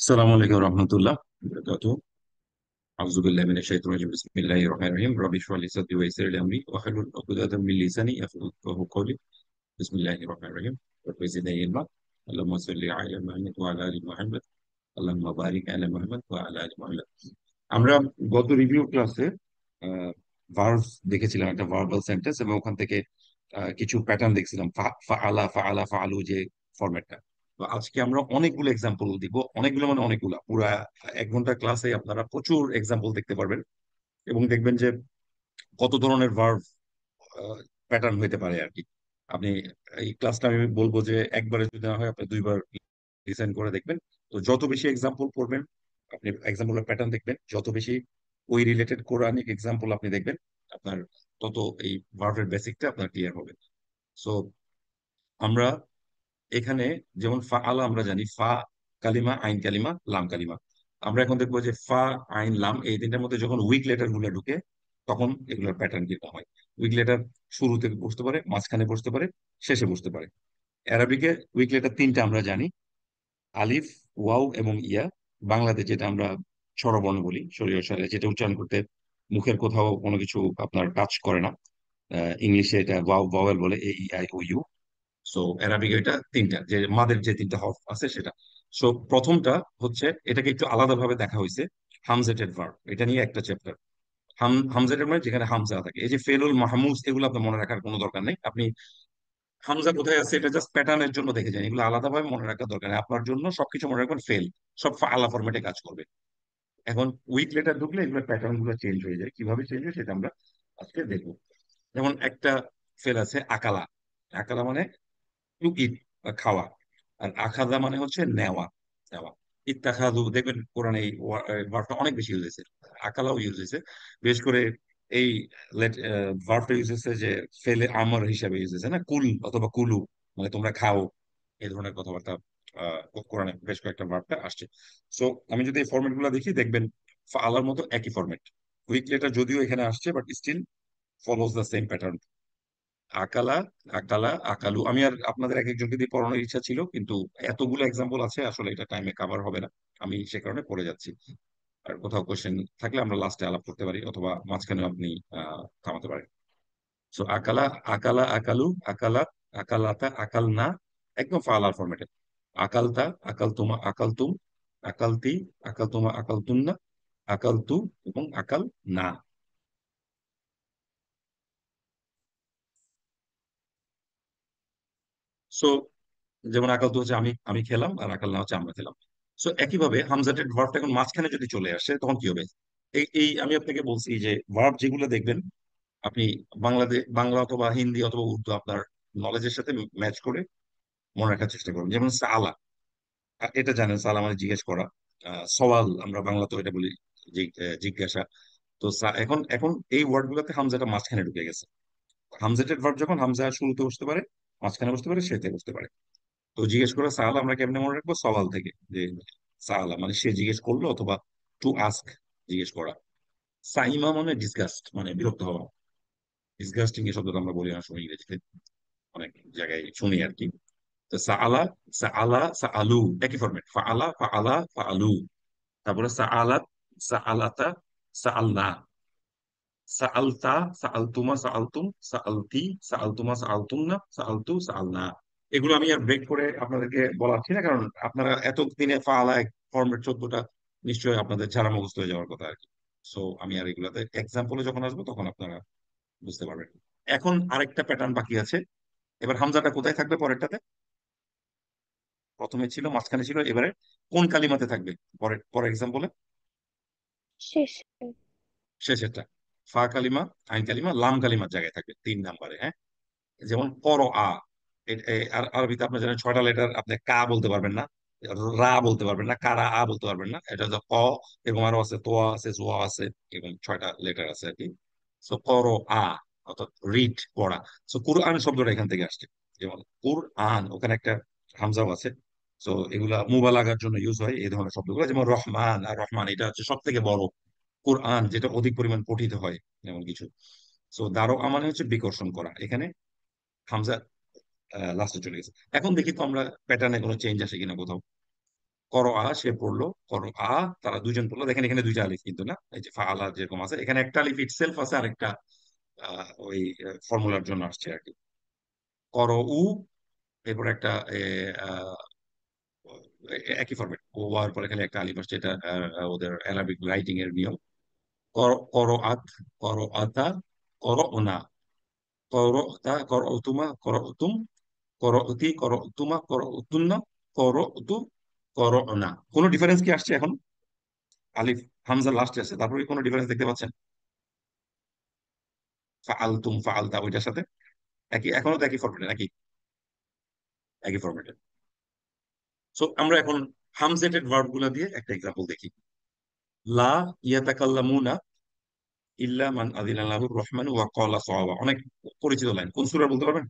আসসালামু আলাইকুম রহমতুল্লাহ বারাকাতুহু। আউযু বিল্লাহি মিনাশ শাইতানির রাজিম। বিসমিল্লাহির রহমানির রহিম। রাব্বি ইশরাহ লি সাদরি ওয়া ইয়াসসির লি আমরি ওয়াহলুল উকদাতাম মিন লিসানি ইয়াফকাহু কওলি। বিসমিল্লাহির রহমানির রহিম। রব্বি জিদনি ইলমা। আল্লাহুম্মা সাল্লি আলা মুহাম্মাদ ওয়া আলা আলি মুহাম্মাদ। আল্লাহুম্মা বারিক আলা মুহাম্মাদ ওয়া আলা আলি মুহাম্মাদ। আমরা গত রিভিউ ক্লাসে ভার্বস দেখেছিলাম, একটা ভার্বাল সেন্টেন্স, এবং ওখান থেকে কিছু প্যাটার্ন দেখছিলাম, ফাআলা ফাআলা ফাআলু, যে ফরম্যাটটা। তো আজকে আমরা অনেকগুলো এক্সাম্পল দিব, অনেকগুলো মানে অনেকগুলা, পুরা 1 ঘন্টা ক্লাসে আপনারা প্রচুর এক্সাম্পল দেখতে পারবেন এবং দেখবেন যে কত ধরনের ভার্ব প্যাটার্ন হইতে পারে আর কি। আপনি এই ক্লাসটা আমি বলবো যে একবারে যদি না হয় আপনি দুইবার লিসেন করে দেখবেন। তো যত বেশি এক্সাম্পল পড়বেন, আপনি এক্সাম্পলের প্যাটার্ন দেখবেন, যত বেশি ওই রিলেটেড কোরআনিক এক্সাম্পল আপনি দেখবেন, আপনার তত এই ভার্বের বেসিকটা আপনার ক্লিয়ার হবে। সো আমরা এখানে যেমন ফা আলা আমরা জানি, ফা কালিমা, আইন কালিমা, লাম কালিমা। আমরা এখন দেখবো যে ফা, আইন, লাম এই তিনটার মধ্যে যখন উইক লেটার গুলো ঢুকে তখন এগুলোর প্যাটার্ন কিরকম হয়। উইক লেটার শুরুতে বসতে পারে, মাঝখানে বসতে পারে, শেষে বসতে পারে। অ্যারাবিকে উইক লেটার তিনটা আমরা জানি: আলিফ, ওয়াও এবং ইয়া। বাংলাতে যেটা আমরা স্বরবর্ণ বলি, সরিয় স্বরে, যেটা উচ্চারণ করতে মুখের কোথাও কোনো কিছু আপনার টাচ করে না। ইংলিশে এটা ভাওয়েল বলে, A E I O U. So Arabic এটা তিনটা, যে মাদের যে তিনটা হরফ আছে সেটা। সো প্রথমটা হচ্ছে, এটাকে একটু আলাদা ভাবে দেখা হয়েছে, হামজেটেড ভার্ব। এটা নিয়ে একটা চ্যাপ্টার। হামজেটেড মানে যেখানে হামজা থাকে, এই যে ফেলুল, মাহমুজ, এগুলো আপনার মনে রাখার কোনো দরকার নেই। আপনি হামজা কোথায় আছে এটা জাস্ট প্যাটার্নের জন্য দেখে যান, এগুলো আলাদাভাবে মনে রাখার দরকার নেই। আপনার জন্য সবকিছু মনে রাখবেন ফেল, সব আলা ফরম্যাটে কাজ করবে। এখন উইক লেটার ঢুকলে এগুলো প্যাটার্ন গুলো চেঞ্জ হয়ে যায়, কিভাবে চেঞ্জ হয় সেটা আমরা আজকে দেখবো। যেমন একটা ফেল আছে আকালা। আকালা মানে টু ইট, খাওয়া। আর আখাযা মানে হচ্ছে নেওয়া, নেওয়া। ইত্তাখাযু, দেখবেন কোরআনে এই ভার্বটা অনেক বেশি ইউজ হয়েছে। আকালাও ইউজ হয়েছে, বিশেষ করে এই ভার্বটা ইউজ হয়েছে যে ফেলে আমর হিসাবে ইউজ হয়েছে না, কুল অথবা কুলু, মানে তোমরা খাও, এই ধরনের কথাবার্তা কোরআনে বেশ কয়েকটা ভার্বটা আসছে। সো আমি যদি এই ফরম্যাট গুলো দেখি, দেখবেন আলার মতো একই ফরম্যাট। উইক লেটার যদিও এখানে আসছে, but still follows the same pattern. আকালা, আকালা, আকালু। আমি আর আপনাদের এক একজনকে দিয়ে পড়ানোর ইচ্ছা ছিল, কিন্তু এতগুলো এক্সাম্পল আছে, আসলে এটা টাইমে কভার হবে না। আমি সে কারণে পড়ে যাচ্ছি। আর কোথাও কোশ্চেন থাকলে আমরা লাস্টে আলাপ করতে পারি, অথবা মাঝখানে আপনি থামাতে পারেন। সো আকালা, আকালা, আকালু, আকালা, আকালাতা, আকাল না, একদম ফালার ফরম্যাটে। আকালতা, আকাল তুমা, আকাল তুম, আকালতি, আকাল তুমা, আকাল তুন্না, আকাল তু এবং আকাল না। সো যেমন আকাল তো হচ্ছে আমি আমি খেলাম, আর আকাল না হচ্ছে আমরা খেলাম। সো একইভাবে হামজাটেড ভার্বটা এখন মাঝখানে যদি চলে আসে তখন কি হবে? এই এই আমি আপনাকে বলছি যে ভার্ব যেগুলো দেখবেন আপনি বাংলা অথবা হিন্দি অথবা উর্দু আপনার নলেজের সাথে ম্যাচ করে মনে রাখার চেষ্টা করুন। যেমন সালা, এটা জানেন, সালা মানে জিজ্ঞেস করা। সওয়াল আমরা বাংলাতে এটা বলি, জিজ্ঞাসা। তো এখন এখন এই ওয়ার্ড গুলোতে হামজাটা মাঝখানে ঢুকে গেছে। হামজাটেড ভার্ব যখন হামজা শুরুতে বসতে পারে, মাঝখানে বসতে পারে, শেষে বসতে পারে। তো জিজ্ঞেস করা সাহাল আমরা কেমনে মনে রাখবো? সওয়াল থেকে, যে সাহালা মানে সে জিজ্ঞেস করলো, অথবা টু আস্ক, জিজ্ঞেস করা। সাইমা মানে ডিসগাস্ট, মানে বিরক্ত হওয়া। ডিসগাস্টিং এই শব্দটা আমরা বলি না সময় ইংরেজিতে, অনেক জায়গায় শুনি আর কি। তো সাআলা, সাআলা, সাআলু, একই ফরম্যাট, ফাআলা, ফাআলা, ফাআলু। তারপরে সাআলাত, সাআলাতা, সাআলনা, সাআলতা, সাআলতুমা, সাআলতুম, সাআলতি, সাআলতুমা, সাআলতুমনা, সাআলতু, সাআলনা। এগুলো আমি আর ব্রেক করে আপনাদেরকে বলাচ্ছি না, কারণ আপনারা এতদিনে ফাআলা ফরম্যাট 14টা নিশ্চয়ই আপনাদের ঝাড়া মুখস্থ হয়ে যাওয়ার কথা আর কি। সো আমি আর এগুলাতে এক্সাম্পলে যখন আসবো তখন আপনারা বুঝতে পারবেন। এখন আরেকটা প্যাটার্ন বাকি আছে। এবার হামজাটা কোথায় থাকবে পরেরটাতে? প্রথমে ছিল, মাঝখানে ছিল, এবারে কোন কালিমাতে থাকবে? পরের এক্সাম্পলে শেষ। শেষেরটা। ফা কালিমা, আইন কালিমা, লাম কালিমার জায়গায় থাকবে 3 নম্বরে। হ্যাঁ, যেমন কর আ। আর আরবিতে আপনি জানেন 6টা লেটার, আপনি কা বলতে পারবেন না, রা বলতে পারবেন না, কারা আ বলতে পারবেন না। এটা হচ্ছে ক, এবং আরো আছে তোয়া আছে, জোয়া আছে, এবং 6টা লেটার আছে আর কি। সো কর আ, অর্থাৎ রিড, পড়া। সো কুরআন শব্দটা এখান থেকে আসছে। যেমন কুরআন, ওখানে একটা হামজাও আছে। সো এগুলা মুবালাগার জন্য ইউজ হয় এই ধরনের শব্দগুলো। যেমন রহমান, আর রহমান এটা হচ্ছে সব থেকে বড়। কোরআন যেটা অধিক পরিমাণ পঠিত হয়, এমন কিছু। সো দারো মানে হচ্ছে বিকর্ষণ করা। এখানে হামজা লাস্টে চলে গেছে। এখন দেখি তো আমরা প্যাটার্নে কোনো চেঞ্জ আসে কিনা কোথাও। সে পড়লো, তারা দুজন পড়লো। দেখেন এখানে দুইটা আলিফ কিন্তু না, এই যে ফাআলা যেরকম আছে এখানে একটা আলিফ ইটসেলফ আছে, আর একটা ওই ফর্মুলার জন্য আসছে আর কি। এরপর একটা আহ, একই ফরম্যাট, ও হওয়ার পরে খালি একটা আলিফ আসছে, এটা ওদের অ্যারাবিক রাইটিং এর নিয়ম। করআত, করআতা, করওনা, করতুমা, করতুম, করতি, করতুমা, করতুন্না, করতু, করনা। কোনো ডিফারেন্স কি আসছে এখন? আলিফ হামজা লাস্টে আছে, তারপরে কি কোনো ডিফারেন্স দেখতে পাচ্ছেন? ফাআলতুম, ফাআলতা ওইটার সাথে একই, এখনো তো একই ফরম্যাটে নাকি? একই ফরম্যাটে। সো আমরা এখন হামজেটেড ভার্ব গুলা দিয়ে একটা এক্সাম্পল দেখি। লা ইয়াতাকাল্লামুনা ইল্লা মান আযিনা লাহুর রহমান ওয়া ক্বালা সাওয়াবা, অনেক পরিচিত লাইন। কোন সূরা বলতে পারবেন?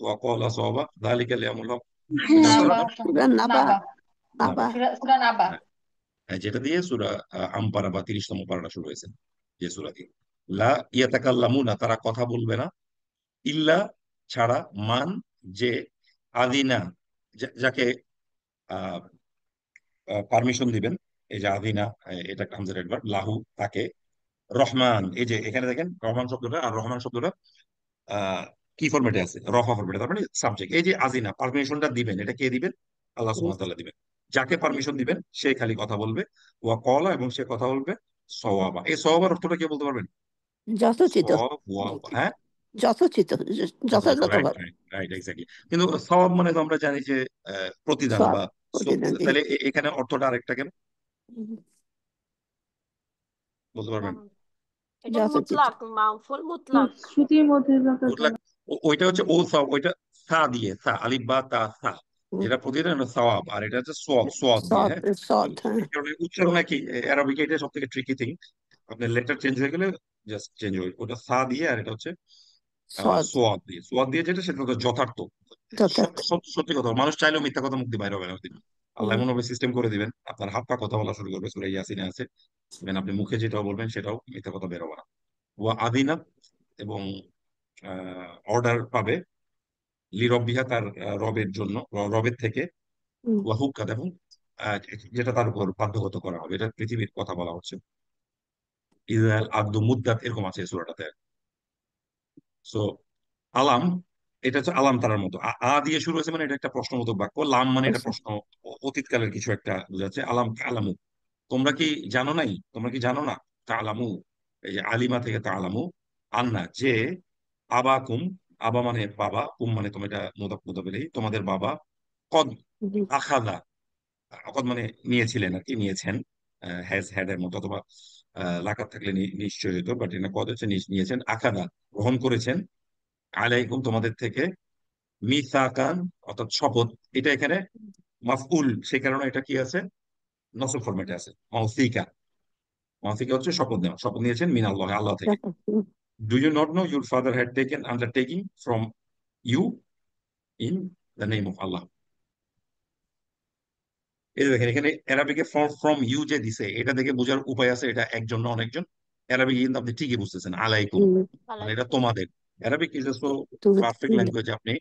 ওয়া ক্বালা সাওয়াবা যালিকা লিয়াউমুল হক, এটা হ্যাঁ, আছে না? নাবা। সূরা নাবা। নাবা। নাবা। নাবা। সূরা নাবা। হ্যাঁ, হ্যাঁ, যেটা দিয়ে সূরা আম্পারা বা 30তম পারাটা শুরু হয়েছে, যে সূরা দিয়ে। লা ইয়াতাকাল্লামুনা, তারা কথা বলবে না, ইল্লা ছাড়া, মান যে, আদিনা যাকে পারমিশন দিবেন। এই যে আদিনা, এটা কনজারেট ভার্ব, লাহু তাকে, রহমান, এই যে এখানে দেখেন রহমান শব্দটা আর রহমান শব্দটা আহ, কি ফরম্যাটে আছে? রফা ফরম্যাটে, তার মানে সাবজেক্ট। এই যে আজিনা, পারমিশনটা দিবেন, এটা কে দিবেন? আল্লাহ সুবহানাহু ওয়া তাআলা দিবেন। যাকে পারমিশন দিবেন সে খালি কথা বলবে। ওয়া কলা, এবং সে কথা বলবে সওয়াবা। এই সওয়াবার অর্থটা কি বলতে পারবেন? যথোচিত। হ্যাঁ, যথোচিত। যথাযথ, রাইট যথাযথভাবে। Right right, exactly. কিন্তু সওয়াব মানে তো আমরা জানি যে প্রতিদান সব বা প্রতিদিন তাহলে এখানে অর্থটা আরেকটা কেন হুম, বলতে পারবেন? যেমন এটা যথোচিত। মুতলাক, মাফুল মুতলাক। শ্রুতির মধ্যে থাকার মুতলাক, জন্য। ওইটা হচ্ছে ও সওয়াব, ওইটা সা দিয়ে, সা আলিফ বা তা সা, হুম, যেটা প্রতিদিন সওয়াব, আর এটা হচ্ছে সোয়াব, সোয়াব দিয়ে। সদ হ্যাঁ, সদ, হ্যাঁ। এই কারণে উচ্চারণ কি, অ্যারাবিক এটা সব থেকে ট্রিকি থিং। আপনার লেটার চেঞ্জ হয়ে গেলে জাস্ট চেঞ্জ হবে, ওটা সা দিয়ে, আর এটা হচ্ছে সদ সোয়াব দিয়ে। সোয়াব দিয়ে যেটা, সেটা তো যথার্থ। যথার্থ। সত্যি কথা, মানুষ চাইলেও মিথ্যা কথা মুখ দিয়ে বাইরে হবে না ওদিন। আল্লাহ হুম, এমন ভাবে সিস্টেম করে দিবেন, আপনার হাত পা কথা বলা শুরু করবে, সূরা ইয়াসিনে আছে। Even আপনি মুখে যেটা বলবেন সেটাও মিথ্যা কথা বের হবে না। ওয়া আদিনাত, এবং অর্ডার পাবে, লিরব্বিহা, তার রবের জন্য, রবের থেকে। হুম, ওয়া হুক্কাত, এবং আহ, যেটা তার উপর বাধ্যগত করা হবে, এটা পৃথিবীর কথা বলা হচ্ছে। ইসরায়েল আব্দু মুদ্দাত, এরকম আছে সূরাটাতে। সো আলাম, এটা হচ্ছে আলাম তারার মতো, দিয়ে শুরু হয়েছে, মানে এটা একটা প্রশ্নবোধক বাক্য। লাম মানে এটা বুঝছি। প্রশ্ন, অতীতকালের কিছু একটা বোঝাচ্ছে। আলাম আলামু, তোমরা কি জানো নাই, তোমরা কি জানো না? তা আলামু, এই যে আলিমা থেকে তা আলামু, আন্না যে, আবাকুম, আবা মানে বাবা, মানে তুমি এটা মুদাফ তোমাদের বাবা, কদ হুম, আখাদা, কদ মানে নিয়েছিলেন আর কি, নিয়েছেন, হ্যাজ হ্যাড এর মতো, অথবা লাকাত থাকলে নিশ্চয় হতো, বাট এটা কদ হচ্ছে নিয়েছেন, আখাদা গ্রহণ করেছেন, আলাইকুম তোমাদের থেকে, মিসাকান অর্থাৎ শপথ। এটা এখানে মাফউল, সেই কারণে এটা কি আছে, নসব ফরম্যাটে আছে। মাউসিকা, মাউসিকা হচ্ছে শপথ নেওয়া, শপথ নিয়েছেন মিন আল্লাহ, আল্লাহ থেকে। দেখো, hmm, do you not know your father had taken undertaking from you in the name of Allah. এই যে দেখেন এখানে অ্যারাবিকে ফ্রম ফ্রম ইউ যে দিছে, এটা দেখে বোঝার উপায় আছে এটা একজন না অনেকজন। অ্যারাবিক কিন্তু আপনি ঠিকই বুঝতেছেন, আলাইকুম, হুম, মানে এটা আলাইকুম। তোমাদের। অ্যারাবিক ইজ সো তুমি পারফেক্ট ল্যাঙ্গুয়েজ, আপনি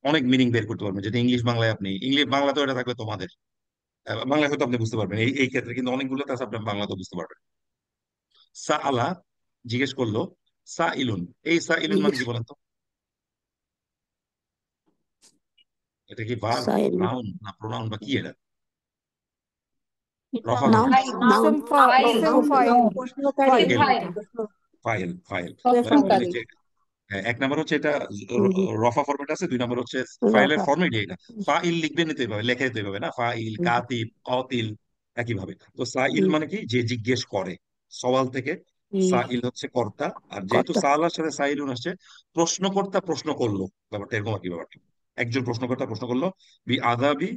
অনেক মিনিং বের করতে পারবেন, যেটা ইংলিশ বাংলায় আপনি, ইংলিশ বাংলাতেও এটা থাকবে তোমাদের, বাংলায় হয়তো আপনি বুঝতে পারবেন, এই এই ক্ষেত্রে কিন্তু অনেকগুলোতে আছে আপনি বাংলাতেও বুঝতে পারবেন। সা আলা, জিজ্ঞেস করলো, সা ইলুন, এই সা ইলুন মানে জিজ্ঞেস। কি বলেন তো? এটা কি ভার্ব, সাইল। নাউন, না প্রোনাউন, বা কি এটা? এটা রফা নাউন। Format file. আছে, noun. Noun. File. Noun. Noun. প্রশ্নকারী। File, file. File, file. মানে প্রশ্নকারী। যে, হ্যাঁ, এক নাম্বার হচ্ছে এটা হুম, হুম, রফা ফরম্যাট আছে, দুই নাম্বার হচ্ছে ফাইলের রফা। ফরম্যাট এটা। ফাইল লিখবেন তো এইভাবে, লেখে তো এইভাবে না, ফাইল, হুম, কাতিব, কতিল, একই ভাবে। তো সাইল হুম, মানে কি, যে জিজ্ঞেস করে, সওয়াল থেকে। হুম, সাইল হচ্ছে কর্তা, আর যেহেতু কর্তা। সালার সাথে সাইলুন আসছে, প্রশ্নকর্তা প্রশ্ন করলো, ব্যাপারটা এরকম আর কি। ব্যাপারটা একজন প্রশ্নকর্তা প্রশ্ন করলো, বি আদাবি,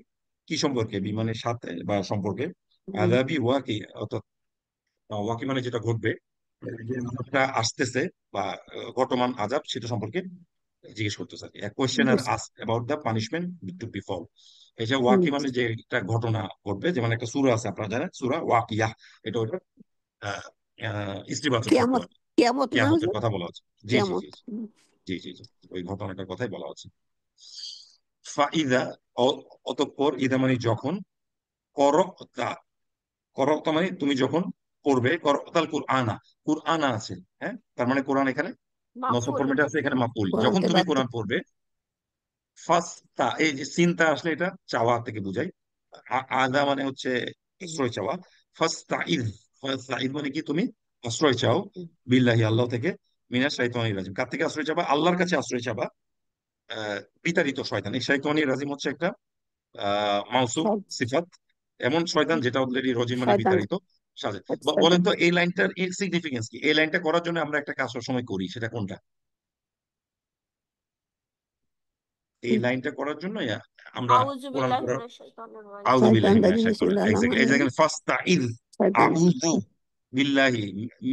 কি সম্পর্কে, বি মানে সাথে বা সম্পর্কে, হুম, আদাবি ওয়াকি, অর্থাৎ ওয়াকি মানে যেটা ঘটবে, যে আযাবটা আসতেছে, বা বর্তমান আযাব সেটা সম্পর্কে জিজ্ঞেস করতেছে আর কি। কোয়েশ্চেন আর বুঝছি। Ask about the punishment to befall. এই যে হুম, ওয়াকি মানে যে একটা ঘটনা ঘটবে, যেমন একটা সূরা আছে আপনারা জানেন, সূরা ওয়াকিয়া, এটা ওটা স্ত্রীবাচক শব্দ কিয়ামত। আর কি। কিয়ামত না কিয়ামতের হুজুর? কথা বলা হচ্ছে। জি জি জি কিয়ামত। জি জি জি জি, ওই ঘটনাটার কথাই বলা হচ্ছে। ফাইদা, অতঃপর, ইদা মানে যখন, করতা, করতা মানে তুমি যখন পড়বে, করতাল কুরআনা, কুরআনা আছে, হ্যাঁ, তার মানে কোরআন এখানে নসব মাফুল। ফরম্যাটে আছে, এখানে মাফউল, যখন কোরআনকে তুমি ডাকতে। কোরআন পড়বে। ফাস্তা, এই যে সিনটা আসলে এটা চাওয়া থেকে বোঝায়। আদা মানে হচ্ছে আশ্রয় চাওয়া। ফাস্তাইজ, ফাস্তাইজ মানে কি, তুমি আশ্রয় চাও, বিল্লাহি আল্লাহ থেকে, মিনাশ শাইতানির রাজিম, কার থেকে আশ্রয় চাবা, আল্লাহর কাছে আশ্রয় চাবা, বিতাড়িত শয়তান। এই শাইতানির রাজিম হচ্ছে একটা মাউসুফ সব সিফাত, এমন শয়তান যেটা অলরেডি রজিম মানে শয়তান। বিতাড়িত, সাজে। বলেন শয়তান। তো এই লাইনটার সিগনিফিকেন্স কি, এই লাইনটা করার জন্য আমরা একটা কাজ সবসময় করি, সেটা কোনটা? এই লাইনটা করার জন্য আমরা আউযু কোরআন বিল্লাহি পড়ার, মিনাশ শাইতানির আউযু রাজিম। শয়তান বিল্লাহি মিনাশ রাজিম শাইতানির, বিসমিল্লাহির এক্স্যাক্টলি, এই রহমানির যে রহিম। এখানে ফাস্তাইজ, শয়তান। আউযু বিল্লাহি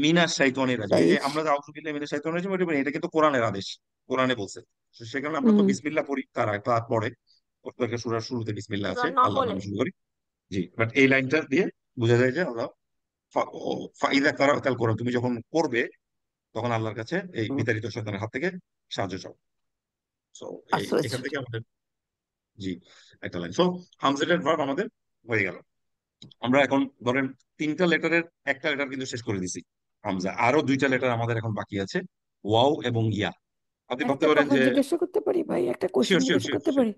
মিনাশ শাইতানির রাজিম, এই যে তাইজ। আমরা যে আউযু বিল্লাহি মিনাশ শাইতানির রাজিম, এটা কিন্তু কোরআনের আদেশ, কোরআনে বলছে। তো সেখানে আমরা তো হুম। বিসমিল্লাহ পড়ি, তারপরে প্রত্যেকটা সূরার শুরুতে বিসমিল্লাহ সূরা আছে, আল্লাহর নহলে। নামে শুরু করি। জি, বাট এই লাইনটা দিয়ে বোঝা যায় যে আমরা ফাইদা কারাতাল কোরআন, তুমি যখন পড়বে তখন আল্লাহর কাছে এই হুম। বিতাড়িত শয়তানের হাত থেকে সাহায্য চাও। সো আশ্রয়। এখান থেকে আমাদের, জি, একটা লাইন। সো হামজাটেড ভার্ব আমাদের হয়ে গেল। আমরা এখন ধরেন তিনটা লেটারের একটা লেটার কিন্তু শেষ করে দিছি, হামজা, আরো দুইটা লেটার আমাদের এখন বাকি আছে, ওয়াও এবং ইয়া। আপনি ভাবতে একটা পারেন কথা যে, জিজ্ঞাসা করতে পারি ভাই, একটা কোশ্চেন শিওর শিওর জিজ্ঞাসা শিওর করতে শিওর পারি?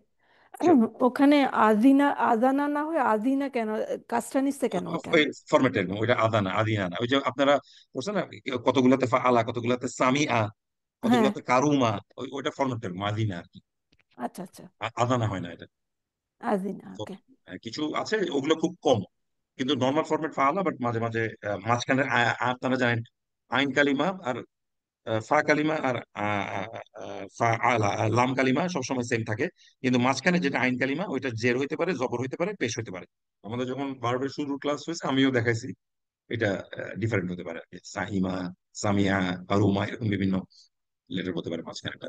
শিওর, ওখানে আদিনা আদানা না হয়ে আদিনা কেন, কাজটা নিচ্ছে কেন ওটা? ওই ফরম্যাটে একদম, ওইটা আদানা আদিনা না, ওই যে আপনারা বলছেন না, কতগুলাতে আলা, কতগুলাতে সামিআ, হ্যাঁ। কতগুলাতে কারুমা, ওইটা ফরম্যাটে আদিনা আর কি, আচ্ছা আচ্ছা। আদানা হয় না এটা। আদিনা, তো, ওকে। কিছু আছে ওগুলো খুব কম, কিন্তু নর্মাল ফরম্যাট ফাআলা, বাট মাঝে মাঝে মাঝখানে আপনারা জানেন আইন কালিমা আর ফা কালিমা আর ফা আলা লাম কালিমা সবসময় সেম থাকে, কিন্তু মাঝখানে যেটা আইন কালিমা ওইটা জের হইতে পারে, জবর হইতে পারে, পেশ হইতে পারে। আমাদের যখন ভার্বের শুরুর ক্লাস হয়েছে আমিও দেখাইছি, এটা ডিফারেন্ট হতে পারে আর কি, সাহিমা, সামিয়া, আরুমা, এরকম বিভিন্ন লেটার হতে পারে মাঝখানেটা।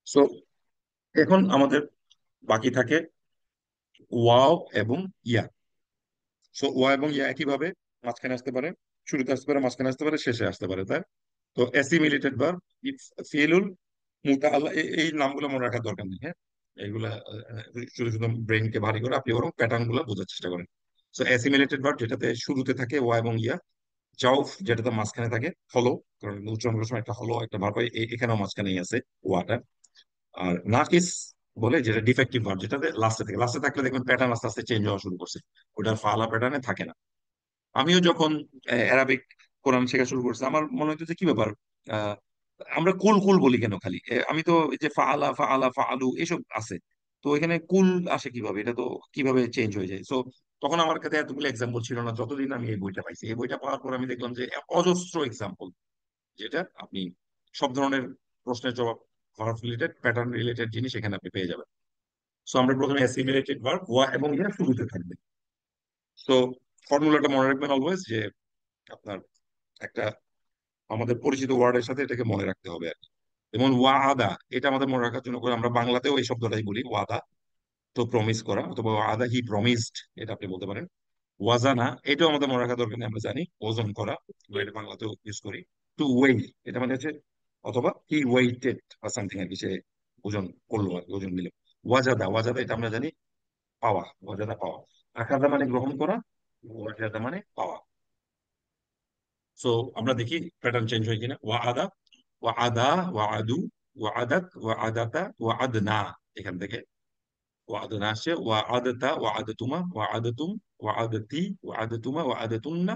সো এখন আমাদের বাকি থাকে ওয়াও এবং ইয়া। সো ওয়া এবং ইয়া একইভাবে মাঝখানে আসতে পারে, শুরুতে আসতে পারে, মাঝখানে আসতে পারে, শেষে আসতে পারে, তাই। তো অ্যাসিমিলেটেড ভার্ব, ফিলুল মুতাআল্লা, এই নামগুলো মনে রাখার দরকার নেই, হ্যাঁ। এইগুলা শুধু শুধু ব্রেনকে ভারী করে, আপনি বরং প্যাটার্ন গুলো বোঝার চেষ্টা করেন। সো অ্যাসিমিলেটেড ভার্ব যেটাতে শুরুতে থাকে ওয়া এবং ইয়া, জাউফ যেটাতে মাঝখানে থাকে হলো, কারণ উচ্চারণ করার সময় একটা হলো একটা ভার্ব হয়, এখানেও মাঝখানেই আছে ওয়াটা। আর নাকিস বলে যেটা ডিফেক্টিভ ভার্ব, যেটাতে লাস্টে থাকলে দেখবেন প্যাটার্ন আস্তে আস্তে চেঞ্জ হওয়া শুরু করছে, ওটার ফালা প্যাটার্নে থাকে না। আমিও যখন অ্যারাবিক কোরআন শেখা শুরু করছি, আমার মনে হতো যে কি ব্যাপার, আহ, আমরা কুল কুল বলি কেন খালি, আমি তো এই যে ফাআলা ফাআলা ফাআলু এসব আছে, তো এখানে কুল আসে কিভাবে, এটা তো কিভাবে চেঞ্জ হয়ে যায়। সো তখন আমার কাছে এতগুলো এক্সাম্পল ছিল না, যতদিন আমি এই বইটা পাইছি, এই বইটা পাওয়ার পর আমি দেখলাম যে অজস্র এক্সাম্পল, যেটা আপনি সব ধরনের প্রশ্নের জবাব, ভার্ব রিলেটেড, প্যাটার্ন রিলেটেড জিনিস এখানে আপনি পেয়ে যাবেন। সো আমরা প্রথমে অ্যাসিমিলেটেড ভার্ব ওয়া এবং ইয়া শুরুতে থাকবে। তো ফর্মুলাটা মনে রাখবেন অলওয়েজ, যে আপনার একটা আমাদের পরিচিত ওয়ার্ডের সাথে এটাকে মনে রাখতে হবে আর কি। যেমন ওয়াদা, এটা আমাদের মনে রাখার জন্য করে আমরা বাংলাতেও এই শব্দটাই বলি, ওয়াদা, তো প্রমিস করা, অথবা ওয়াদা হি প্রমিসড, এটা আপনি বলতে পারেন। ওয়াজানা, এটাও আমাদের মনে রাখা দরকার নেই, আমরা জানি ওজন করা, আমরা এটা বাংলাতেও ইউজ করি। টু ওয়েই, এটা মানে হচ্ছে, অথবা হি ওয়েটেড বা সামথিং আর কি, সে ওজন করলো আর কি, ওজন নিল। ওয়াজাদা, ওয়াজাদা এটা আমরা জানি পাওয়া, ওয়াজাদা পাওয়া। আখাদা মানে গ্রহণ করা, ওয়াজাদা মানে পাওয়া। সো আমরা দেখি প্যাটার্ন চেঞ্জ হয় কিনা। ওয়াদা, ওয়াদা, ওয়াদু, ওয়াদাত, ওয়াদাতা, ওয়াদনা, এখান থেকে ওয়াদনা আসছে, ওয়াদাতা, ওয়াদাতুমা, ওয়াদাতুম, ওয়াদাতি, ওয়াদাতুমা, ওয়াদাতুন্না,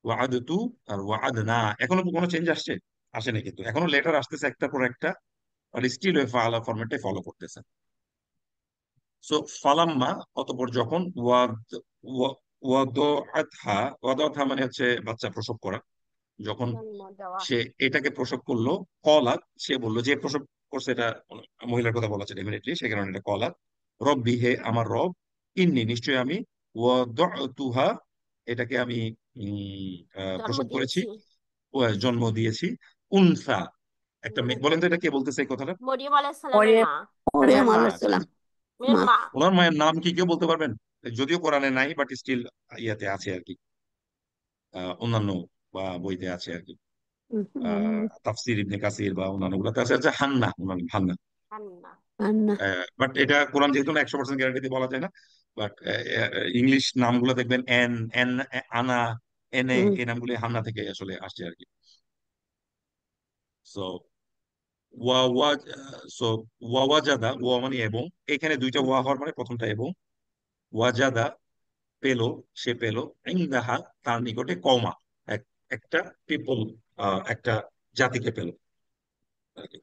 ওয়াদাতু, আর ওয়াদনা। এখনো কোনো চেঞ্জ আসছে? আসেনি, কিন্তু এখনো লেটার আসতেছে একটার পর একটা, আর স্টিল ওই ফালা ফরম্যাটে ফলো করতেছে। সো ফালাম্মা, অতঃপর যখন, ওয়াদাতহা, ওয়াদাতহা মানে হচ্ছে বাচ্চা প্রসব করা, যখন জন্ম দেওয়া। সে এটাকে প্রসব করলো, কলাত, সে বললো, যে প্রসব করছে এটা মহিলার কথা বলা আছে ডেফিনেটলি, সে কারণে এটা কলাত, রব্বি হে আমার রব, ইন্নি নিশ্চয়ই আমি, ওয়াদাতুহা এটাকে আমি জন্ম প্রসব করেছি, দিয়েছি। জন্ম দিয়েছি, উনসা, একটা মেয়ে। উম, বলেন তো এটা কে বলতেছে এই কথাটা? মরিয়ম আলাইহিস সালামের মরিয়ম। মা। আচ্ছা মরিয়ম মা, আলাইহিস আচ্ছা সালাম। আচ্ছা। মেয়ের মা। মা। ওনার মায়ের নাম কি কেউ বলতে পারবেন? যদিও কোরআনে নাই, বাট স্টিল ইয়াতে আছে আর কি, অন্যান্য বা বইতে আছে আর কি, হুম। তাফসির ইবনে কাসির বা অন্যান্য গুলাতে আছে, হান্না, হান্না। হান্না। আর না বাট এটা কোরআন যেহেতু 100% গ্যারান্টি দিয়ে বলা যায় না, বাট ইংলিশ নামগুলো দেখবেন এন এন আনা এনে, হুম এই নামগুলি হান্না থেকে আসলে আসছে আর কি। সো ওয়া ওয়া সো ওয়াজাদা, ওয়া মানে এবং, এখানে দুইটা ওয়া হওয়ার মানে প্রথমটা এবং। ওয়াজাদা পেলো, সে পেলো, ইনদাহা তার নিকটে, কওমা একটা পিপল, একটা জাতিকে পেলো আর কি।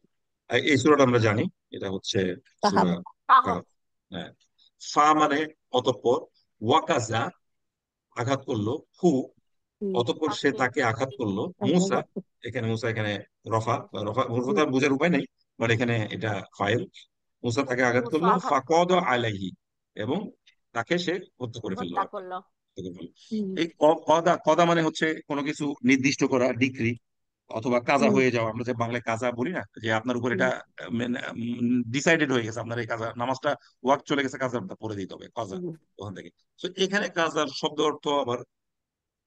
এই সূরাটা আমরা জানি, এটা হচ্ছে কাহাব সূরা কাহফ। কাহফ। হ্যাঁ। ফা মানে অতঃপর, ওয়াকাজা আঘাত করলো, হু অতঃপর সে তাকে তাকে আঘাত করলো, মুসা, এখানে মুসা এখানে রফা রফা রফা বোঝার উপায় নেই, বাট এখানে এটা ফাইল। মুসা তাকে আঘাত মুসা করলো, আঘাত ফাকাদ আলাইহি, এবং তাকে সে হত্যা করে ফেললো হত্যা আর কি। করলো। হত্যা করে ফেললো। এই কদা, কদা মানে হচ্ছে কোনো কিছু নির্দিষ্ট করা, ডিক্রি অথবা কাজা হয়ে যাওয়া। আমরা যে বাংলায় কাজা বলি না, যে আপনার উপর এটা ডিসাইডেড হয়ে গেছে, আপনার এই কাজা নামাজটা ওয়াক্ত চলে গেছে, কাজাটা পড়ে দিতে হবে, কাজা ওখান থেকে। তো এখানে কাজার শব্দ অর্থ আবার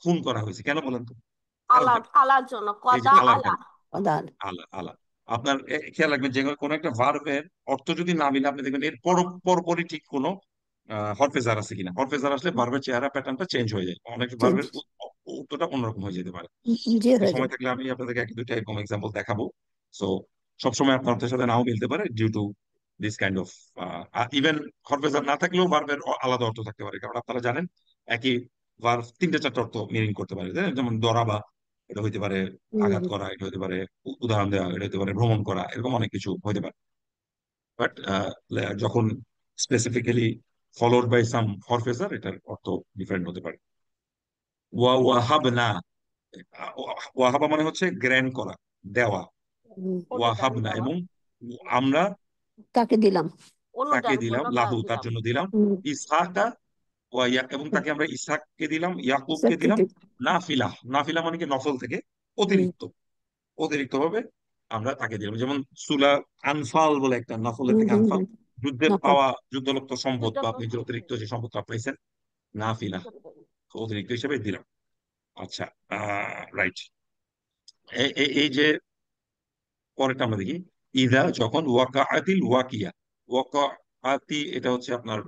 খুন করা হয়েছে, কেন বলেন তো? কারণ আলা, থাকে, আলার জন্য এই যে কদা আলার আলা। কারণ, অদাল আলা আলা। আপনার খেয়াল রাখবেন, যে কোনো একটা ভার্বের অর্থ যদি না মিলে, আপনি দেখবেন এর পরপরই ঠিক কোনো হরফে জার আছে কিনা। হরফে জার আসলে ভার্বের চেহারা প্যাটার্নটা চেঞ্জ হয়ে যায়, অনেক চেঞ্জ ভার্বের উত্তরটা অন্যরকম হয়ে যেতে পারে। যে আজকে হয়ে সময় যাবে থাকলে আমি আপনাদেরকে এক দুইটা এরকম এক্সাম্পল দেখাবো। সো সবসময় আপনার অর্থের সাথে নাও মিলতে পারে, due to this kind of, even হরফে জার না থাকলেও ভার্বের আলাদা অর্থ থাকতে পারে, কারণ আপনারা জানেন একই ভার্ব তিনটে চারটে অর্থ মিনিং করতে পারে, তাই না? যেমন দরাবা, এটা হইতে পারে আঘাত করা, এটা হতে পারে উদাহরণ দেওয়া, এটা হতে পারে ভ্রমণ করা, এরকম অনেক কিছু হতে পারে। বাট যখন স্পেসিফিক্যালি ফলোড বাই সাম হরফেজার, এটার অর্থ ডিফারেন্ট হতে পারে। ওয়াহাবনা, ওয়াহাবা মানে হচ্ছে গ্র্যান্ড করা, দেওয়া। অনুদান ওয়াহাবনা, দেওয়া, এবং আমরা তাকে দিলাম তাকে অনুদান দিলাম, প্রণোদনা লাহু তার দিলাম। জন্য দিলাম, ইসহাকা এবং তাকে আমরা ইসহাককে দিলাম, ইয়াকুবকে ইসাককে দিলাম, দিলাম নাফিলা। নাফিলা মানে কি নফল থেকে অতিরিক্ত, অতিরিক্ত ভাবে আমরা তাকে দিলাম। যেমন সুলা আনফাল বলে একটা, নফলের থেকে আনফাল, যুদ্ধে নকল পাওয়া যুদ্ধলব্ধ সম্পদ, যুদ্ধ বা আপনি যে অতিরিক্ত যে সম্পদটা পাইছেন, নাফিলা, অতিরিক্ত হিসেবে দিলাম। আচ্ছা, রাইট। এই যে পরেরটা আমরা দেখি, ইদা যখন, ওয়াকাআতিল ওয়াকিয়া, ওয়াকাআতি এটা হচ্ছে আপনার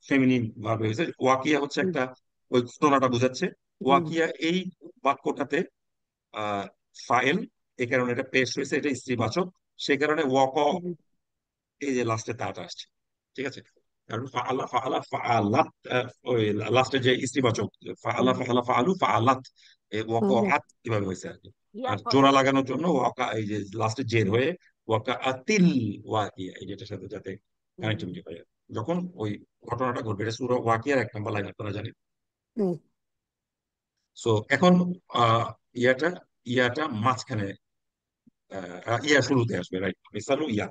ফেমিনিন ভার্ব হয়েছে, ওয়াকিয়া হচ্ছে একটা ওই ঘটনাটা বোঝাচ্ছে। ওয়াকিয়া এই বাক্যটাতে ফাইল, এই কারণে এটা পেশ হয়েছে, এটা স্ত্রীবাচক, সেই কারণে এই যে লাস্টে তাটা আসছে, ঠিক আছে? কারণ ফাআলা ফাআলা ফাআলাত, ওই লাস্টে যে স্ত্রীবাচক, ফাআলা ফাআলা ফাআলু ফাআলাত, ওয়াকাআত কিভাবে হয়েছে আর কি। আর ইয়ার পরে জোড়া লাগানোর জন্য ওয়াকা, এই যে লাস্টে জের হয়ে ওয়াকাআতিল ওয়াকিয়া, এই যেটার সাথে যাতে কানেক্টিভিটি হয়। যখন ওই ঘটনাটা ঘটবে, এটা সূরা ওয়াকিয়ার 1 নম্বর লাইন, আপনারা জানেন। সো এখন আহ, ইয়াটা ইয়াটা মাঝখানে, ইয়া শুরুতে আসবে, রাইট? মিসালু ইয়া।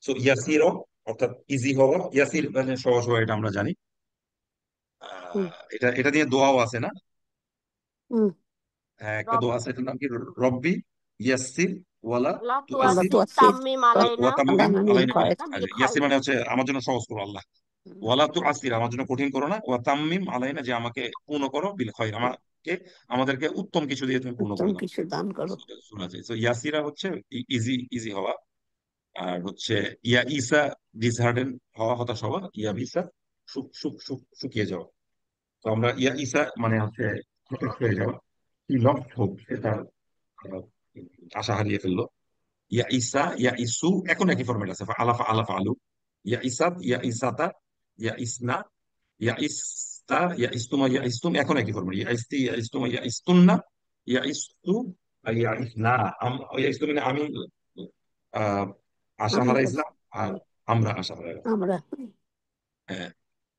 সো ইয়াসির, অর্থাৎ ইজি হওয়া, ইয়াসির মানে সহজ হওয়া, এটা আমরা জানি। এটা এটা দিয়ে দোয়াও আছে না? হ্যাঁ, একটা দোয়া রব আছে, এটার নাম কি? রব্বি ইয়াসির ওয়ালা লা তু আল্লাহ আসির, তো তুয়াসির আছে তাম্মিম আলাইনা ওয়া তাম্মিম আল্লাহ আলাইনা খয়ের বিল ইয়াসির খাইর। মানে হচ্ছে আমার জন্য সহজ করো আল্লাহ। ওয়ালা তু আসির, আমার জন্য কঠিন করো না। ওয়া তাম্মিম আলাইনা, যে আমাকে পূর্ণ করো, বিল খৈর, আমাদেরকে উত্তম কিছু দিয়ে তুমি পূর্ণ উত্তম করে দাও। কিছু দান করো শোনা যায়। তো ইয়াসিরা হচ্ছে ইজি, ইজি হওয়া। আর হচ্ছে ইয়া ইসা, ডিসহার্ডেন হওয়া, হতাশ হওয়া। ইয়া বিসা, শুকিয়ে যাওয়া। তো আমরা ইয়া ইসা মানে হচ্ছে হতাশ হয়ে যাওয়া, কি লস্ট হোপ, সেটা আহ, আশা হারিয়ে ফেললো। ইয়া ইসা, ইয়া ইসু, এখন একই ফরম্যাট আছে, আলাফা আলাফা আলু। ইয়া ইসাদ, ইয়া ইসাতা, ইয়া ইসনা, ইয়া ইস্তা, ইয়া ইস্তুমা, ইয়া ইস্তুম, এখন একই ফরম্যাট। ইয়া ইস্তি, ইয়া ইস্তুমা, ইয়া ইস্তুন্না, ইয়া ইস্তু, ইয়া ইসনা। ইয়া ইস্তু মানে আমি আহ, আশা আমি হারাইছিলাম, আর আমরা আশা হারাইলাম। আমরা হ্যাঁ।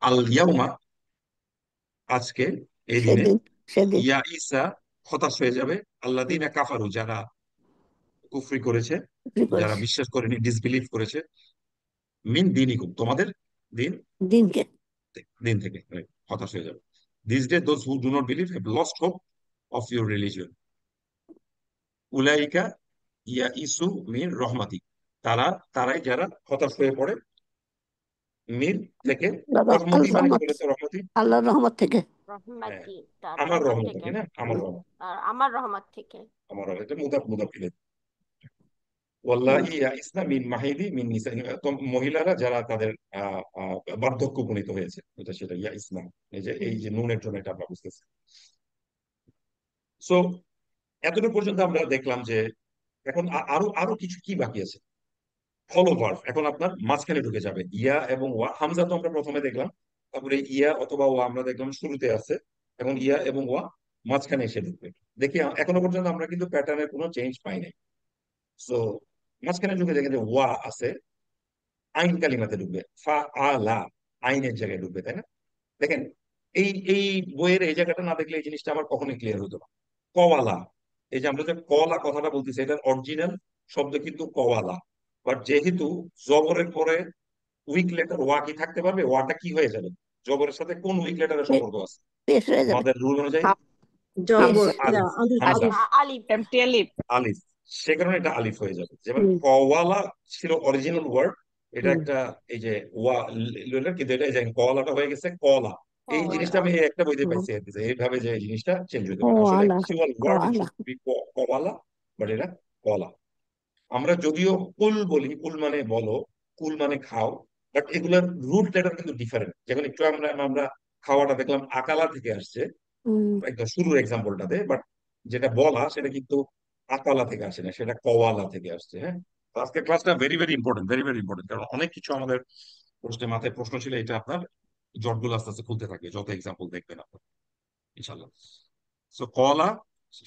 আল ইয়াউমা, আজকে, এই দিনে, সেদিন সেদিন ইয়া ইসা, হতাশ হয়ে যাবে, আল্লাযীনা কাফারু, যারা কুফরি করেছে, কি যারা করেছে বিশ্বাস করেনি, ডিসবিলিভ করেছে, মিন দিনিকুম, তোমাদের দিন, দিনকে দিন থেকে, right? হতাশ হয়ে যাবে। This day those who do not believe have lost hope of your religion. উলাইকা ইয়া ইসু মিন রহমাতি, তারাই যারা হতাশ হয়ে পড়ে, মিন থেকে। রহমতি আল্লাহ মানে কি রহমত বলেছে? রহমতি, আল্লাহর রহমত থেকে হ্যাঁ, রহমাতি, তার আমার রহমত রহমত থেকে। থেকে, না আমার রহমত, আর আমার রহমত থেকে। আমার রহমত, এটা মুদাফ মুদাফ ইলাইহি। ওয়াল্লাহি ইয়া ইসনা মিন মাহিদি মিন নিসা, তো মহিলারা যারা তাদের বার্ধক্য উপনীত হয়েছে, এটা সেটা ইয়া ইসনা, এই যে নুনের জন্য এটা আমরা বুঝতেছি। সো এতটুকু পর্যন্ত আমরা দেখলাম যে এখন আরো আরো কিছু কি বাকি আছে। ফলো ভার্ব এখন আপনার মাঝখানে ঢুকে যাবে, ইয়া এবং ওয়া। হামজা তো আমরা প্রথমে দেখলাম, তারপরে ইয়া অথবা ওয়া আমরা দেখলাম শুরুতে আছে, এখন ইয়া এবং ওয়া মাঝখানে এসে ঢুকবে। দেখি এখনো পর্যন্ত আমরা কিন্তু প্যাটার্নের কোনো চেঞ্জ পাই নাই। সো মাঝখানে ঢুকে দেখেন যে ওয়া আছে, আইন কালিমাতে ঢুকবে, ফা আলা, আইনের জায়গায় ঢুকবে, তাই না? দেখেন এই এই বইয়ের এই জায়গাটা না দেখলে এই জিনিসটা আমার কখনোই ক্লিয়ার হতো না। কওয়ালা, এই যে আমরা যে কলা কথাটা বলতেছি, এটার অরিজিনাল শব্দ কিন্তু কওয়ালা, বাট যেহেতু জবরের পরে উইক লেটার ওয়া কি থাকতে পারবে, ওয়াটা কি হয়ে যাবে, জবরের সাথে কোন উইক লেটারের সম্পর্ক আছে পেশ হয়ে যাবে। আমাদের রুল অনুযায়ী? জবর আলিফ, হামজা, আলিফ। এমটি আলিফ। আলিফ, সে কারণে এটা আলিফ হয়ে যাবে। যেমন হুম, কওয়ালা ছিল অরিজিনাল ওয়ার্ড, এটা হুম। একটা এই যে ওয়া লেটার, কিন্তু এটা এই যে কওয়ালাটা হয়ে গেছে কলা। এই জিনিসটা আমি এই একটা বইতে পাইছি আর কি, যে এইভাবে যে এই জিনিসটা চেঞ্জ হতে পারে। আসলে কোয়ালা, অ্যাকচুয়াল ওয়ার্ড কোয়ালা। শুড বি কওয়ালা, বাট এটা কলা। আমরা যদিও কুল বলি, কুল মানে বলো, কুল মানে খাও, বাট এগুলোর রুট লেটার কিন্তু ডিফারেন্ট। যেমন একটু আমরা আমরা খাওয়াটা দেখলাম আকালা থেকে আসছে, হুম, একদম শুরুর এক্সাম্পলটাতে, বাট যেটা বলা সেটা কিন্তু আকালা থেকে আসে না, সেটা কওয়ালা থেকে আসছে। হ্যাঁ, তো আজকের ক্লাসটা very very important, very very important, কারণ অনেক কিছু আমাদের প্রশ্নের মাথায় প্রশ্ন ছিল, এটা আপনার জটগুলো আস্তে আস্তে খুলতে থাকে যত এক্সাম্পল দেখবেন আপনার, ইনশাল্লাহ। সো কলা,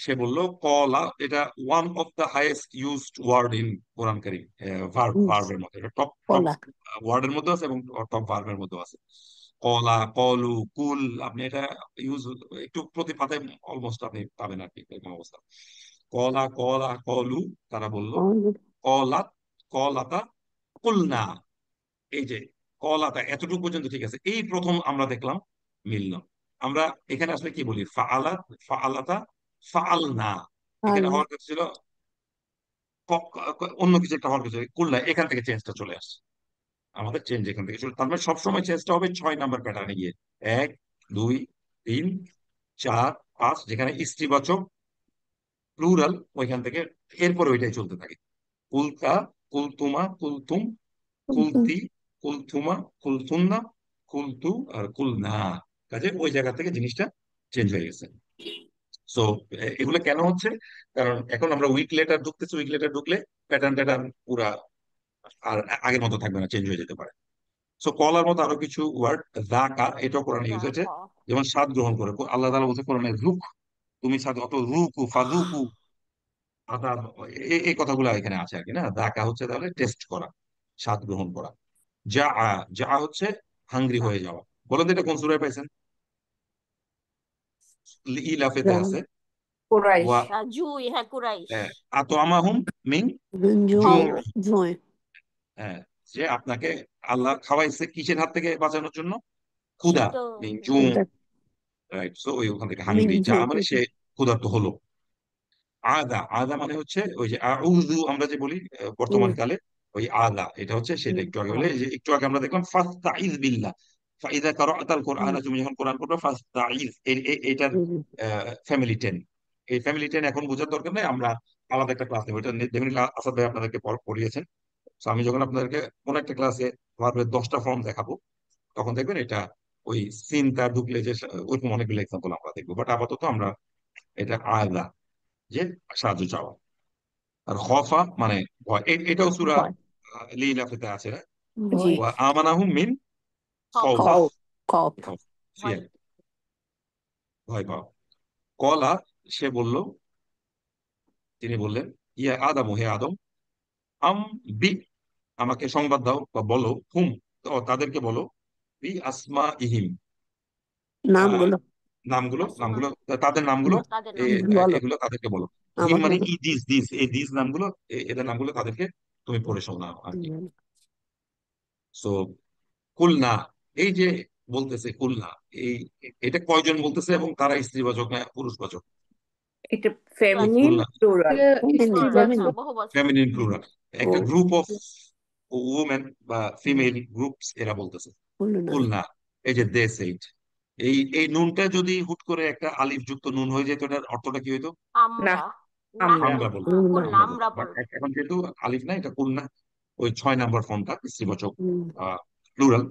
সে বললো কলা, এটা one of the highest used word in Quran কারীম, ভার্ব, হুম, ভার্বের মধ্যে এটা টপ টপ কলা। ওয়ার্ডের মধ্যে আছে এবং টপ ভার্বের মধ্যে আছে। কলা, কলু, কুল, আপনি এটা ইউজ একটু প্রতি পাতায় অলমোস্ট আপনি পাবেন আর কি, এরকম অবস্থা। কলা, কলা, কলু, তারা বলল। কলাত, কলাতা, কুলনা, এই যে কলাতা এতটুকু পর্যন্ত ঠিক আছে, এই প্রথম আমরা দেখলাম মিলল। আমরা এখানে আসলে কি বলি, ফাআলাত, ফাআলাতা, ফাআলনা, এখানে আলা, হওয়ার কথা ছিল অন্য কিছু একটা হওয়ার কথা ছিল, কুলনা, এখান থেকে চেঞ্জটা চলে আসছে। আমাদের চেঞ্জ এখান থেকে শুরু, তার মানে সবসময় চেঞ্জটা হবে 6 নাম্বার প্যাটার্নে গিয়ে, 1 2 3 4 5, যেখানে স্ত্রীবাচক প্লুরাল ওইখান থেকে এরপরে ওইটাই চলতে থাকে। কুলতা, কুলতুমা, কুলতুম, কুলতি, কুলথুমা, কুলতুন্না, কুলতু আর কুলনা, কাজে ওই জায়গা থেকে জিনিসটা চেঞ্জ হয়ে গেছে। সো এগুলো কেন হচ্ছে, কারণ এখন আমরা উইক লেটার ঢুকতেছি, উইক লেটার ঢুকলে প্যাটার্ন ট্যাটার্ন পুরা আর আগের মতো থাকবে না, চেঞ্জ হয়ে যেতে পারে। সো কলার মতো আরো কিছু ওয়ার্ড, যাকা, এটাও কোরআনে ইউজ হয়েছে, যেমন স্বাদ গ্রহণ করে আল্লাহ তাআলা বলছে কোরআনে, রুক, তুমি স্বাদ, অত রুকু, ফাদুকু, আদা, এই কথাগুলো এখানে আছে আর কি। না, যাকা হচ্ছে তাহলে টেস্ট করা, স্বাদ গ্রহণ করা। যা, যা হচ্ছে হাংরি হয়ে যাওয়া। বলেন তো এটা কোন সূরায় পাইছেন? ইলাফেতে আছে। কুরাইশ। ওয়া জুই, হ্যাঁ কুরাইশ। আতআমাহুম মিন জু, জুঁই, জুঁই। হ্যাঁ, যে আপনাকে আল্লাহ খাওয়াইছে কিসের হাত থেকে বাঁচানোর জন্য? ক্ষুধা, শীত। মিন জু, এটা রাইট। সো ওই ওখান থেকে হাংরি, যা মিঞ্জু। মানে সে ক্ষুধার্ত হলো। আদা, আদা মানে হচ্ছে ওই যে আউযু আমরা যে বলি বর্তমান কালে, ওই আদা এটা হচ্ছে সেটা। একটু আগে বলে, যে একটু আগে আমরা দেখলাম ফাস্তাইজ বিল্লাহ, ফাইদা কারাআতাল কোরআন, তুমি যখন কোরআন পড়বে ফাস্তাইজ, এটার ফ্যামিলি টেন। এই ফ্যামিলি টেন এখন বোঝার দরকার নেই, আমরা আলাদা একটা ক্লাস নেব, এটা ডেফিনেটলি আসাদ ভাই আপনাদেরকে পড়িয়েছেন। তো আমি যখন আপনাদেরকে কোন একটা ক্লাসে ভার্বের 10টা ফর্ম দেখাবো, তখন দেখবেন এটা ওই সিনটা ঢুকলে যে ওইরকম অনেকগুলো এক্সাম্পল আমরা দেখবো, বাট আপাতত আমরা এটা আদা, যে সাহায্য চাওয়া। আর খফা মানে ভয়, এটাও সূরা ভয়। লিলাফিতে আছে না? জি। ভয়। ওয়া আমানাহুম মিন খাউফ, খাও। কপ। ফিয়ার, ভয় পাও। কলা, সে বলল, তিনি বললেন, ইয়া আদম, হে আদম, আম বি, আমাকে সংবাদ দাও বা বলো, হুম, তাদেরকে বলো, বি আসমা ইহিম, নামগুলো নামগুলো, আসমা, নামগুলো, তাদের নামগুলো, তাদের নামগুলো। বলো এগুলো তাদেরকে বলো। হিম আমাকে মানে বলো। ই দিস, দিস, এই দিস নামগুলো, এদের নামগুলো তাদেরকে তুমি পড়ে শোনাও আর কি। সো কুলনা, এই যে বলতেছে কুলনা, এই এটা কয়জন বলতেছে এবং তারা স্ত্রীবাচক না পুরুষবাচক? এটা ফেমিনিন কুলনা প্লুরাল। Plural, feminine. বহুবচন। ফেমিনিন প্লুরাল, ও একটা গ্রুপ অফ উমেন বা ফিমেল গ্রুপস এরা বলতেছে বললো না। কুলনা। এই যে দে সেইড, এই নুনটা যদি হুট করে একটা আলিফ যুক্ত নুন হয়ে যেত, এটার অর্থটা কি হইতো? না, আমরা। আমরা আমরা বলবো আমরা। কুলনা আমরা আমরা বলবো। বলবো। এখন যেহেতু আলিফ না, এটা কুলনা, ওই 6 নম্বর ফর্মটা স্ত্রীবাচক হুম, প্লুরাল।